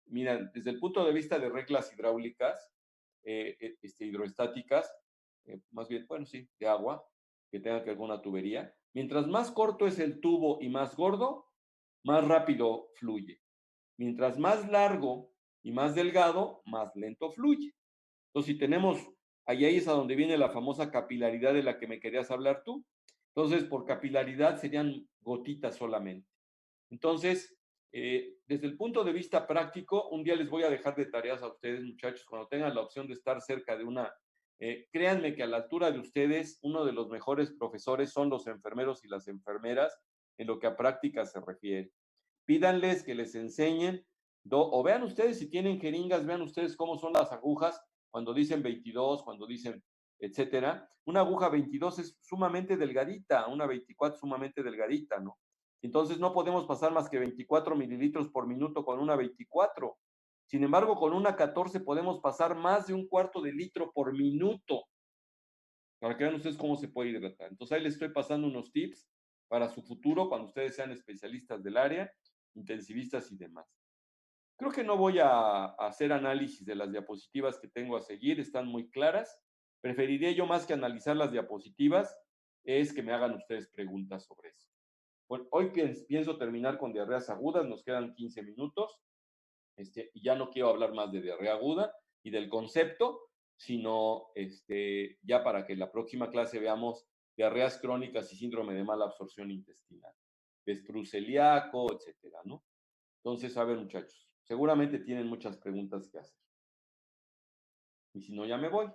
mira, desde el punto de vista de reglas hidráulicas, hidroestáticas, más bien, bueno, sí, de agua, que tenga que ver con una tubería, mientras más corto es el tubo y más gordo, más rápido fluye. Mientras más largo y más delgado, más lento fluye. Entonces, si tenemos, ahí es a donde viene la famosa capilaridad de la que me querías hablar tú. Entonces, por capilaridad serían gotitas solamente. Entonces, desde el punto de vista práctico, un día les voy a dejar de tareas a ustedes, muchachos, cuando tengan la opción de estar cerca de una. Créanme que a la altura de ustedes, uno de los mejores profesores son los enfermeros y las enfermeras en lo que a práctica se refiere. Pídanles que les enseñen, o vean ustedes si tienen jeringas, vean ustedes cómo son las agujas cuando dicen 22, cuando dicen etcétera. Una aguja 22 es sumamente delgadita, una 24 sumamente delgadita, ¿no? Entonces no podemos pasar más que 24 mililitros por minuto con una 24. Sin embargo, con una 14 podemos pasar más de un cuarto de litro por minuto. Para que vean ustedes cómo se puede hidratar. Entonces ahí les estoy pasando unos tips para su futuro cuando ustedes sean especialistas del área, intensivistas y demás. Creo que no voy a hacer análisis de las diapositivas que tengo a seguir, están muy claras. Preferiría yo más que analizar las diapositivas, es que me hagan ustedes preguntas sobre eso. Bueno, hoy pienso terminar con diarreas agudas, nos quedan 15 minutos, y ya no quiero hablar más de diarrea aguda y del concepto, sino ya para que la próxima clase veamos diarreas crónicas y síndrome de mala absorción intestinal, estrus celíaco, etcétera, ¿no? Entonces, a ver, muchachos, seguramente tienen muchas preguntas que hacer. Y si no, ya me voy.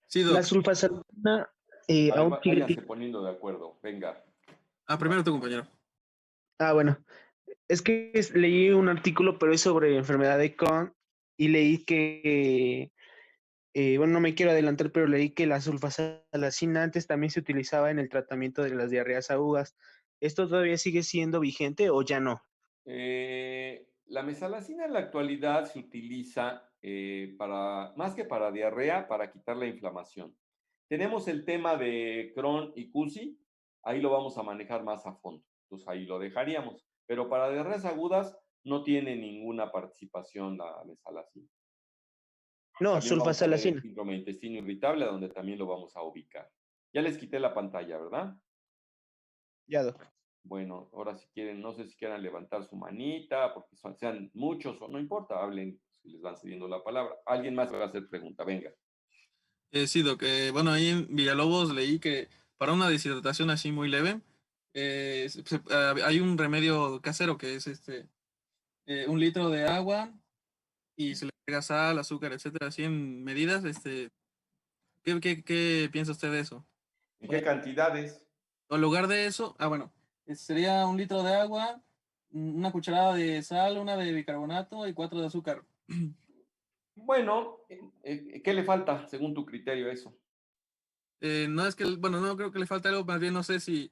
Sí, La doctor. sulfasalina A A ver, un váyanse chiquitín. poniendo de acuerdo. Venga. Primero tu compañero. Bueno, es que leí un artículo, pero es sobre enfermedad de Crohn y leí que, bueno, no me quiero adelantar, pero leí que la sulfasalazina antes también se utilizaba en el tratamiento de las diarreas agudas. ¿Esto todavía sigue siendo vigente o ya no? La mesalazina en la actualidad se utiliza más que para diarrea, para quitar la inflamación. Tenemos el tema de Crohn y CUSI, ahí lo vamos a manejar más a fondo, entonces ahí lo dejaríamos. Pero para diarreas agudas no tiene ninguna participación la mesalazina. No, También vamos a ver el sulfasalazina. síndrome de intestino irritable, donde también lo vamos a ubicar. Ya les quité la pantalla, ¿verdad? Ya, doc. Bueno, ahora si quieren, no sé si quieran levantar su manita, porque sean muchos o no importa, hablen si les van cediendo la palabra. Alguien más va a hacer pregunta, venga. Sí, Doc. Bueno, ahí en Villalobos leí que para una deshidratación así muy leve, hay un remedio casero que es 1 litro de agua y se le agrega sal, azúcar, etcétera, así en medidas. ¿Qué piensa usted de eso? ¿En qué cantidades? En lugar de eso, bueno, sería 1 litro de agua, una cucharada de sal, una de bicarbonato y 4 de azúcar. Bueno, ¿qué le falta según tu criterio eso? No es que, bueno, no creo que le falte algo, más bien no sé si,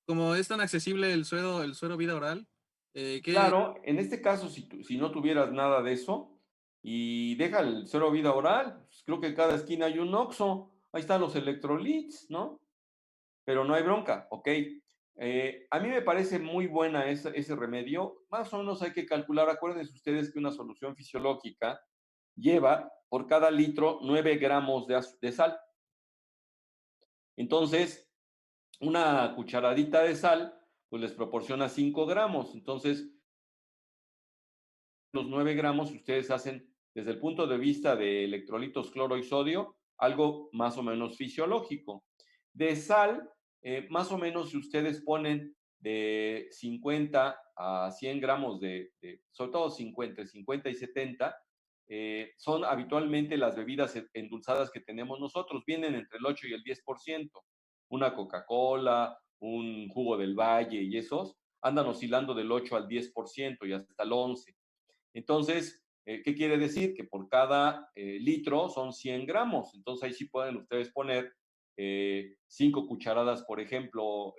como es tan accesible el suero vida oral, ¿qué? Claro, en este caso, si no tuvieras nada de eso y deja el cero vida oral, pues creo que en cada esquina hay un Oxxo, ahí están los electrolits, ¿no? Pero no hay bronca, ¿ok? A mí me parece muy buena ese remedio. Más o menos hay que calcular, acuérdense ustedes que una solución fisiológica lleva por cada litro 9 gramos de sal. Entonces, una cucharadita de sal, pues les proporciona 5 gramos. Entonces, los 9 gramos ustedes hacen desde el punto de vista de electrolitos cloro y sodio, algo más o menos fisiológico. De sal, más o menos si ustedes ponen de 50 a 100 gramos sobre todo 50 y 70, son habitualmente las bebidas endulzadas que tenemos nosotros, vienen entre el 8 y el 10%. Una Coca-Cola, un jugo del Valle y esos andan oscilando del 8 al 10% y hasta el 11%. Entonces, ¿qué quiere decir? Que por cada litro son 100 gramos. Entonces, ahí sí pueden ustedes poner 5 cucharadas, por ejemplo,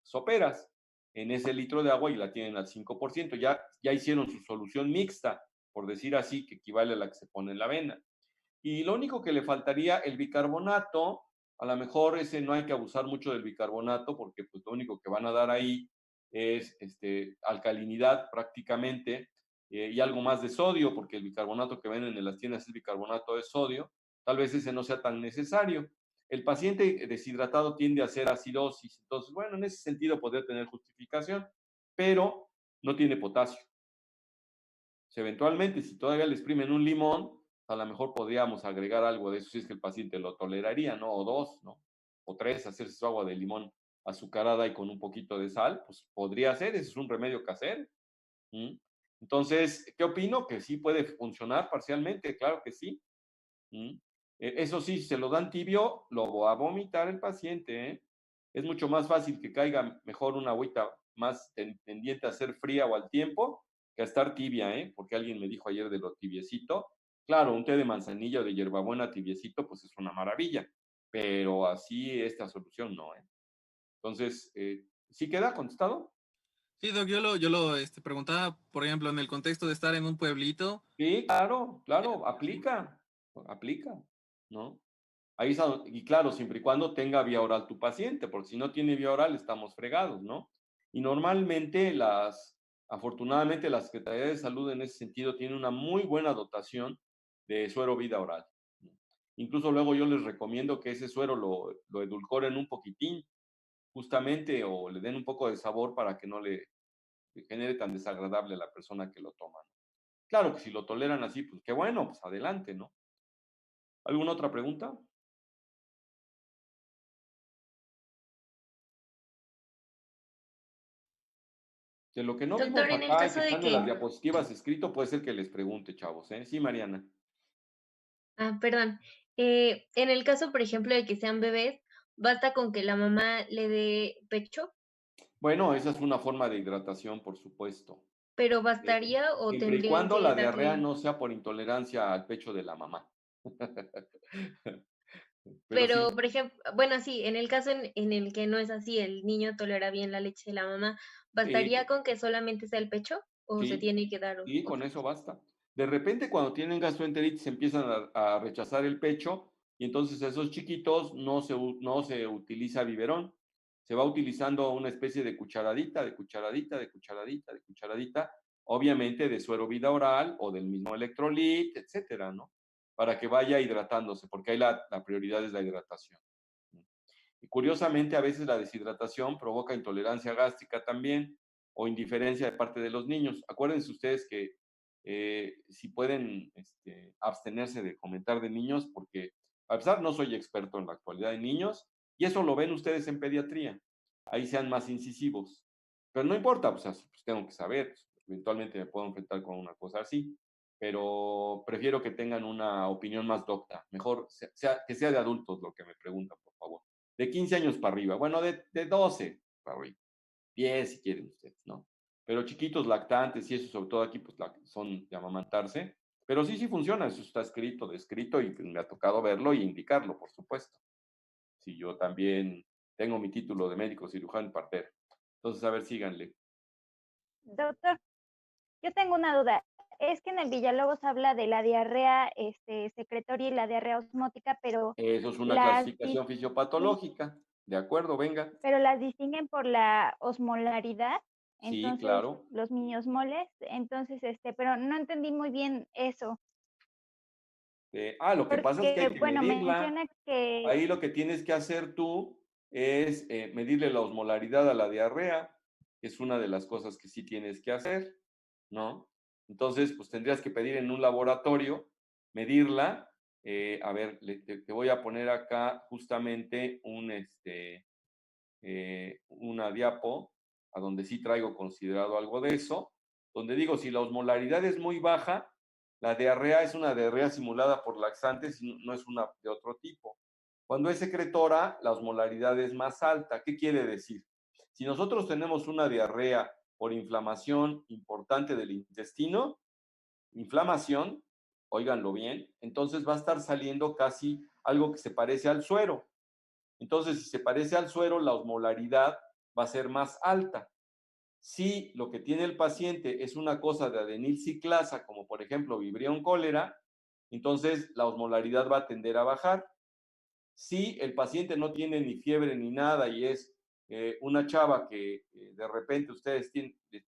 soperas en ese litro de agua y la tienen al 5%. Ya hicieron su solución mixta, por decir así, que equivale a la que se pone en la avena. Y lo único que le faltaría, el bicarbonato, a lo mejor ese no hay que abusar mucho del bicarbonato porque pues lo único que van a dar ahí es alcalinidad prácticamente y algo más de sodio, porque el bicarbonato que venden en las tiendas es bicarbonato de sodio, tal vez ese no sea tan necesario. El paciente deshidratado tiende a hacer acidosis, entonces, bueno, en ese sentido podría tener justificación, pero no tiene potasio. Eventualmente, si todavía le exprimen un limón, a lo mejor podríamos agregar algo de eso si es que el paciente lo toleraría, ¿no? O 2, ¿no? O 3, hacerse su agua de limón azucarada y con un poquito de sal, pues podría ser, ese es un remedio casero. ¿Mm? Entonces, ¿qué opino? Que sí puede funcionar parcialmente, claro que sí. ¿Mm? Eso sí, si se lo dan tibio, lo va a vomitar el paciente, ¿eh? Es mucho más fácil que caiga mejor una agüita más tendiente a ser fría o al tiempo que a estar tibia, ¿eh? Porque alguien me dijo ayer de lo tibiecito. Claro, un té de manzanilla o de hierbabuena tibiecito, pues es una maravilla, pero así esta solución no, ¿eh? Entonces, ¿sí queda contestado? Sí, Doc, yo lo preguntaba, por ejemplo, en el contexto de estar en un pueblito. Sí, claro, aplica, ¿no? Ahí está, y claro, siempre y cuando tenga vía oral tu paciente, porque si no tiene vía oral estamos fregados, ¿no? Y normalmente afortunadamente la Secretaría de Salud en ese sentido tiene una muy buena dotación de suero vida oral. Incluso luego yo les recomiendo que ese suero lo edulcoren un poquitín, justamente, o le den un poco de sabor para que no le genere tan desagradable a la persona que lo toma. Claro que si lo toleran así, pues qué bueno, pues adelante, ¿no? ¿Alguna otra pregunta? De lo que no vimos Doctor, en el acá y que caso de están en las que, diapositivas escrito, puede ser que les pregunte, chavos, ¿eh? Sí, Mariana. perdón, en el caso, por ejemplo, de que sean bebés, ¿Basta con que la mamá le dé pecho? Bueno, esa es una forma de hidratación, por supuesto. ¿Pero bastaría o Siempre y tendrían cuando que la diarrea darle? no sea por intolerancia al pecho de la mamá. Pero Pero, sí, por ejemplo, bueno, sí, en el caso en el que no es así, el niño tolera bien la leche de la mamá, ¿bastaría sí, con que solamente sea el pecho o se sí, tiene que dar sí, con otra eso cosa? basta. De repente, cuando tienen gastroenteritis, empiezan a rechazar el pecho y entonces esos chiquitos no se utiliza biberón. Se va utilizando una especie de cucharadita, de cucharadita, de cucharadita, de cucharadita, obviamente de suero vida oral o del mismo electrolit, etcétera, ¿no? Para que vaya hidratándose, porque ahí la prioridad es la hidratación. Y curiosamente, a veces la deshidratación provoca intolerancia gástrica también o indiferencia de parte de los niños. Acuérdense ustedes que si pueden abstenerse de comentar de niños, porque a pesar no soy experto en la actualidad de niños, y eso lo ven ustedes en pediatría. Ahí sean más incisivos. Pero no importa, pues tengo que saber, pues, eventualmente me puedo enfrentar con una cosa así, pero prefiero que tengan una opinión más docta. Mejor que sea de adultos lo que me preguntan, por favor. De 15 años para arriba, bueno, de 12 para arriba, 10 si quieren ustedes, ¿no? Pero chiquitos lactantes y eso, sobre todo aquí, pues son de amamantarse. Pero sí, sí funciona, eso está escrito, descrito y pues, me ha tocado verlo y indicarlo, por supuesto. Si yo también tengo mi título de médico cirujano partero. Entonces, a ver, síganle. Doctor, yo tengo una duda. Es que en el Villalobos habla de la diarrea secretoria y la diarrea osmótica, Eso es una las clasificación distinguen, fisiopatológica. ¿De acuerdo? Venga. pero las distinguen por la osmolaridad, Sí, entonces claro. los miniosmoles, entonces pero no entendí muy bien eso, Lo que pasa es que hay porque que bueno, medirla. menciona que Ahí lo que tienes que hacer tú es medirle la osmolaridad a la diarrea, que es una de las cosas que sí tienes que hacer, ¿no? Entonces, pues tendrías que pedir en un laboratorio, medirla. A ver, te voy a poner acá justamente una diapo, a donde sí traigo considerado algo de eso, donde digo, si la osmolaridad es muy baja, la diarrea es una diarrea simulada por laxantes y no es una de otro tipo. Cuando es secretora, la osmolaridad es más alta. ¿Qué quiere decir? Si nosotros tenemos una diarrea por inflamación importante del intestino, inflamación, óiganlo bien, entonces va a estar saliendo casi algo que se parece al suero. Entonces, si se parece al suero, la osmolaridad va a ser más alta. Si lo que tiene el paciente es una cosa de adenilciclasa, como por ejemplo Vibrión cólera, entonces la osmolaridad va a tender a bajar. Si el paciente no tiene ni fiebre ni nada y es una chava que de repente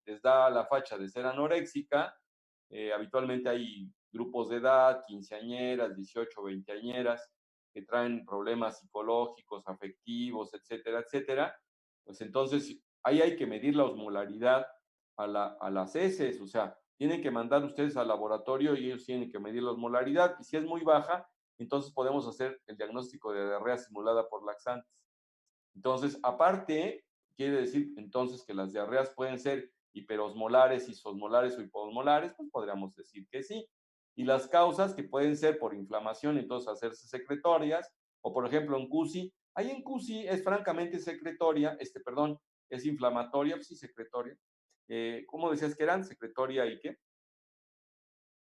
les da la facha de ser anoréxica, habitualmente hay grupos de edad, quinceañeras, 18, veinteañeras, que traen problemas psicológicos, afectivos, etcétera, etcétera, pues entonces ahí hay que medir la osmolaridad a las heces, o sea, tienen que mandar ustedes al laboratorio y ellos tienen que medir la osmolaridad, y si es muy baja, entonces podemos hacer el diagnóstico de diarrea simulada por laxantes. Entonces, aparte, quiere decir entonces que las diarreas pueden ser hiperosmolares, isosmolares o hiposmolares, pues podríamos decir que sí. Y las causas que pueden ser por inflamación, entonces hacerse secretorias, o por ejemplo en CUSI, ahí en CUSI es francamente secretoria, perdón, es inflamatoria, pues sí, secretoria. ¿Cómo decías que eran? ¿Secretoria y qué?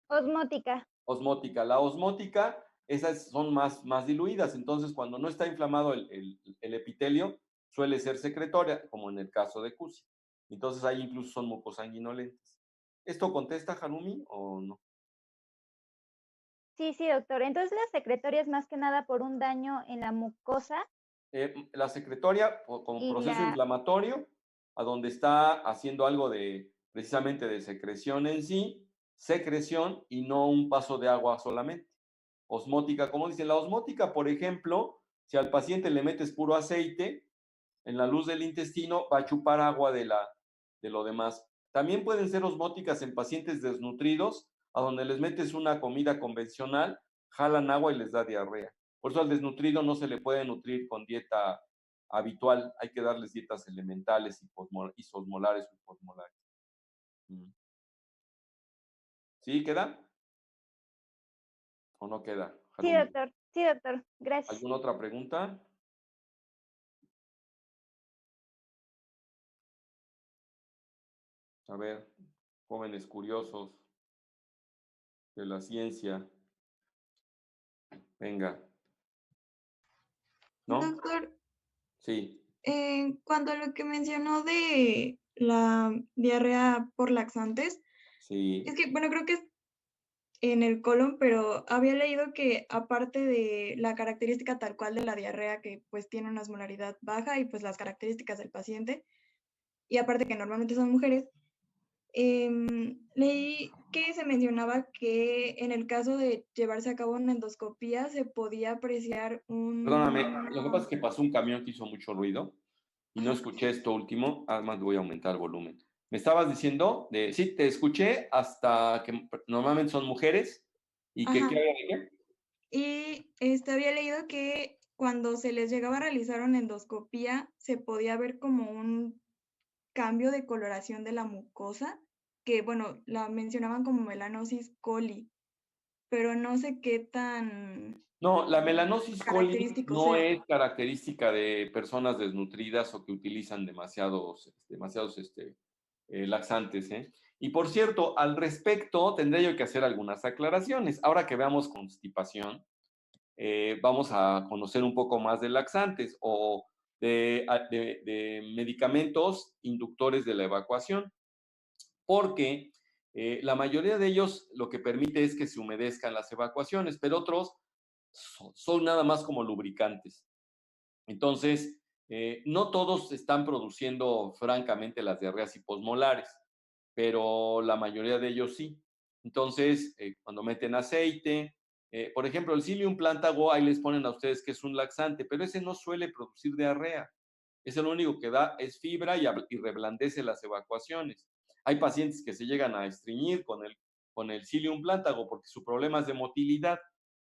osmótica. Osmótica. La osmótica, esas son más diluidas, entonces cuando no está inflamado el epitelio, suele ser secretoria, como en el caso de CUSI. Entonces ahí incluso son mucosanguinolentas. ¿Esto contesta, Harumi, o no? Sí, sí, doctor. Entonces la secretoria es más que nada por un daño en la mucosa La secretoria, como y proceso la inflamatorio, a donde está haciendo algo precisamente de secreción en sí, secreción y no un paso de agua solamente. Osmótica, como dicen, la osmótica, por ejemplo, si al paciente le metes puro aceite, en la luz del intestino va a chupar agua de lo demás. También pueden ser osmóticas en pacientes desnutridos, a donde les metes una comida convencional, jalan agua y les da diarrea. Por eso al desnutrido no se le puede nutrir con dieta habitual, hay que darles dietas elementales, isosmolares o hiposmolares. ¿Sí queda? ¿O no queda? sí, Harumi? doctor. Sí, doctor. Gracias. ¿Alguna otra pregunta? A ver, jóvenes curiosos de la ciencia. Venga, ¿no? Doctor, Sí, en cuanto a lo que mencionó de la diarrea por laxantes, sí. es que, bueno, creo que es en el colon, pero había leído que aparte de la característica tal cual de la diarrea, que pues tiene una osmolaridad baja y pues las características del paciente, y aparte que normalmente son mujeres, leí que se mencionaba que en el caso de llevarse a cabo una endoscopía se podía apreciar Perdóname, un... lo que pasa es que pasó un camión que hizo mucho ruido y no escuché esto último, además voy a aumentar el volumen. Me estabas diciendo, sí, te escuché hasta que normalmente son mujeres y que, Ajá. ¿qué había de qué? Y había leído que cuando se les llegaba a realizar una endoscopía se podía ver como un cambio de coloración de la mucosa, que bueno, la mencionaban como melanosis coli, pero no sé qué tan No, la melanosis coli característico no sea. es característica de personas desnutridas o que utilizan demasiados laxantes, ¿eh? Y por cierto, al respecto, tendré yo que hacer algunas aclaraciones. Ahora que veamos constipación, vamos a conocer un poco más de laxantes o de medicamentos inductores de la evacuación, porque la mayoría de ellos lo que permite es que se humedezcan las evacuaciones, pero otros son nada más como lubricantes. Entonces, no todos están produciendo francamente las diarreas hiposmolares, pero la mayoría de ellos sí. Entonces, cuando meten aceite, por ejemplo, el Psyllium plantago, ahí les ponen a ustedes que es un laxante, pero ese no suele producir diarrea. Ese lo único que da es fibra y reblandece las evacuaciones. Hay pacientes que se llegan a estreñir con el Psyllium plantago porque su problema es de motilidad.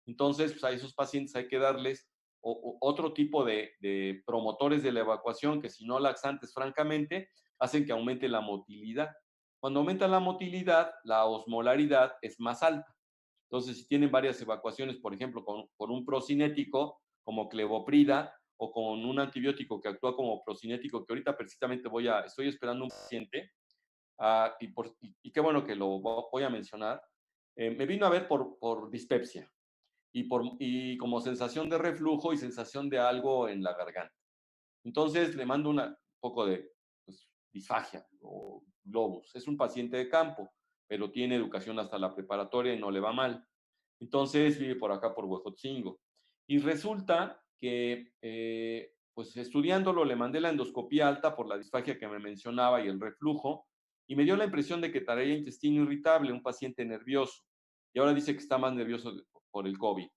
Entonces, pues a esos pacientes hay que darles otro tipo de promotores de la evacuación que, si no laxantes, francamente, hacen que aumente la motilidad. Cuando aumenta la motilidad, la osmolaridad es más alta. Entonces, si tienen varias evacuaciones, por ejemplo, con un procinético como clevoprida o con un antibiótico que actúa como procinético, que ahorita precisamente estoy esperando un paciente, y qué bueno que lo voy a mencionar, me vino a ver por dispepsia y como sensación de reflujo y sensación de algo en la garganta. Entonces le mando un poco de disfagia o globus. Es un paciente de campo, pero tiene educación hasta la preparatoria y no le va mal. Entonces vive por acá, por Huejotzingo. Y resulta que, pues estudiándolo, le mandé la endoscopía alta por la disfagia que me mencionaba y el reflujo, y me dio la impresión de que traía intestino irritable, un paciente nervioso. Y ahora dice que está más nervioso por el COVID,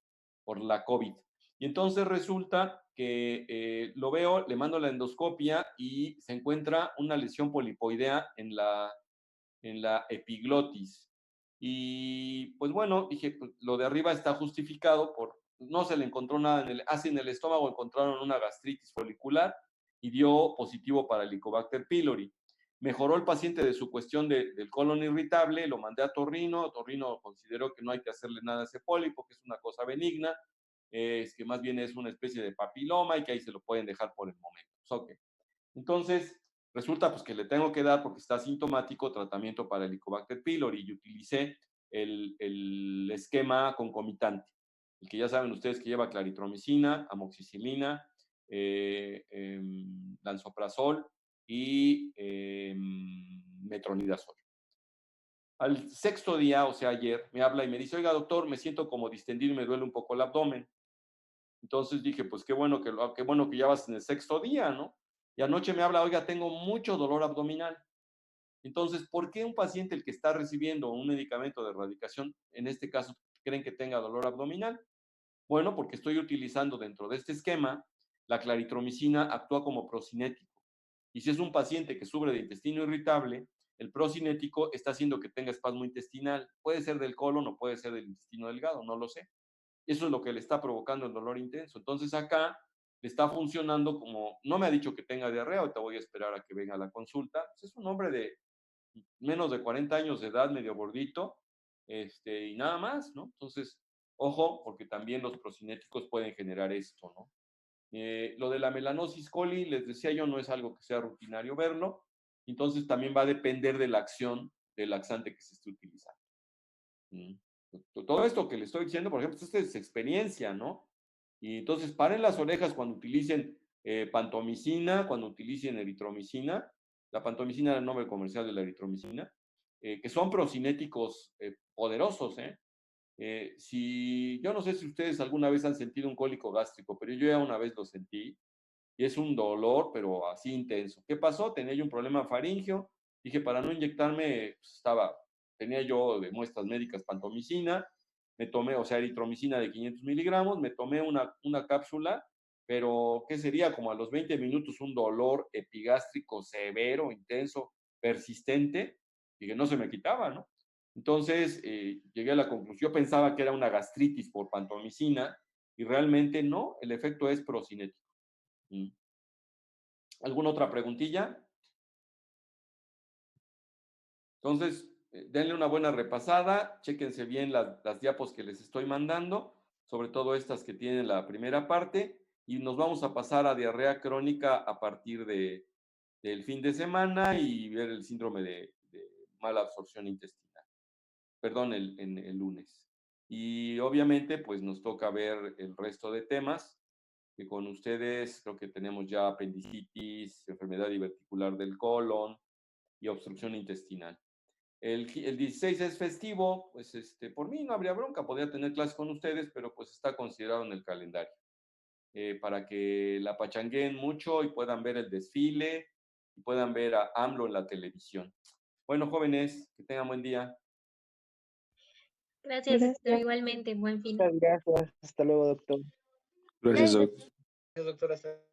por la COVID. Y entonces resulta que lo veo, le mando la endoscopia y se encuentra una lesión polipoidea en la epiglotis. Y pues bueno, dije, pues, lo de arriba está justificado no se le encontró nada en el estómago encontraron una gastritis folicular y dio positivo para Helicobacter pylori. Mejoró el paciente de su cuestión del colon irritable, lo mandé a Torrino consideró que no hay que hacerle nada a ese pólipo, que es una cosa benigna, es que más bien es una especie de papiloma y que ahí se lo pueden dejar por el momento. Okay. Entonces, resulta pues que le tengo que dar, porque está asintomático, tratamiento para Helicobacter pylori y utilicé el esquema concomitante, el que ya saben ustedes que lleva claritromicina, amoxicilina, lansoprazol y metronidazol. Al sexto día, o sea, ayer, me habla y me dice, oiga, doctor, me siento como distendido y me duele un poco el abdomen. Entonces dije, pues qué bueno que ya vas en el sexto día, ¿no? Y anoche me habla, oiga, tengo mucho dolor abdominal. Entonces, ¿por qué un paciente el que está recibiendo un medicamento de erradicación, en este caso, creen que tenga dolor abdominal? Bueno, porque estoy utilizando dentro de este esquema, la claritromicina actúa como procinético. Y si es un paciente que sufre de intestino irritable, el procinético está haciendo que tenga espasmo intestinal. Puede ser del colon o puede ser del intestino delgado, no lo sé. Eso es lo que le está provocando el dolor intenso. Entonces acá le está funcionando como, no me ha dicho que tenga diarrea, ahorita voy a esperar a que venga a la consulta. Pues es un hombre de menos de 40 años de edad, medio gordito, y nada más, ¿no? Entonces, ojo, porque también los procinéticos pueden generar esto, ¿no? Lo de la melanosis coli, les decía yo, no es algo que sea rutinario verlo, Entonces también va a depender de la acción del laxante que se esté utilizando. Todo esto que le estoy diciendo, por ejemplo, esta es experiencia, ¿no? Y entonces paren las orejas cuando utilicen pantomicina, cuando utilicen eritromicina. La pantomicina es el nombre comercial de la eritromicina, que son procinéticos poderosos, yo no sé si ustedes alguna vez han sentido un cólico gástrico, pero yo ya una vez lo sentí y es un dolor, pero así intenso. ¿Qué pasó? Tenía yo un problema faríngeo. Dije, para no inyectarme, pues, tenía yo de muestras médicas pantomicina, me tomé, o sea, eritromicina de 500 miligramos, me tomé una cápsula, pero ¿qué sería? Como a los 20 minutos un dolor epigástrico severo, intenso, persistente, y que no se me quitaba, ¿no? Entonces, llegué a la conclusión, pensaba que era una gastritis por pantomicina, y realmente no, el efecto es procinético. ¿Alguna otra preguntilla? Entonces, denle una buena repasada, chéquense bien las diapos que les estoy mandando, sobre todo estas que tienen la primera parte, y nos vamos a pasar a diarrea crónica a partir del fin de semana y ver el síndrome de mala absorción intestinal. Perdón, el lunes. Y obviamente, pues nos toca ver el resto de temas, que con ustedes creo que tenemos ya apendicitis, enfermedad diverticular del colon y obstrucción intestinal. El 16 es festivo, pues por mí no habría bronca, podría tener clases con ustedes, pero pues está considerado en el calendario, para que la pachangueen mucho y puedan ver el desfile y puedan ver a AMLO en la televisión. Bueno, jóvenes, que tengan buen día. Gracias, doctor. Igualmente, buen fin. Muchas gracias. Hasta luego, doctor. Gracias, doctor. Doctor, hasta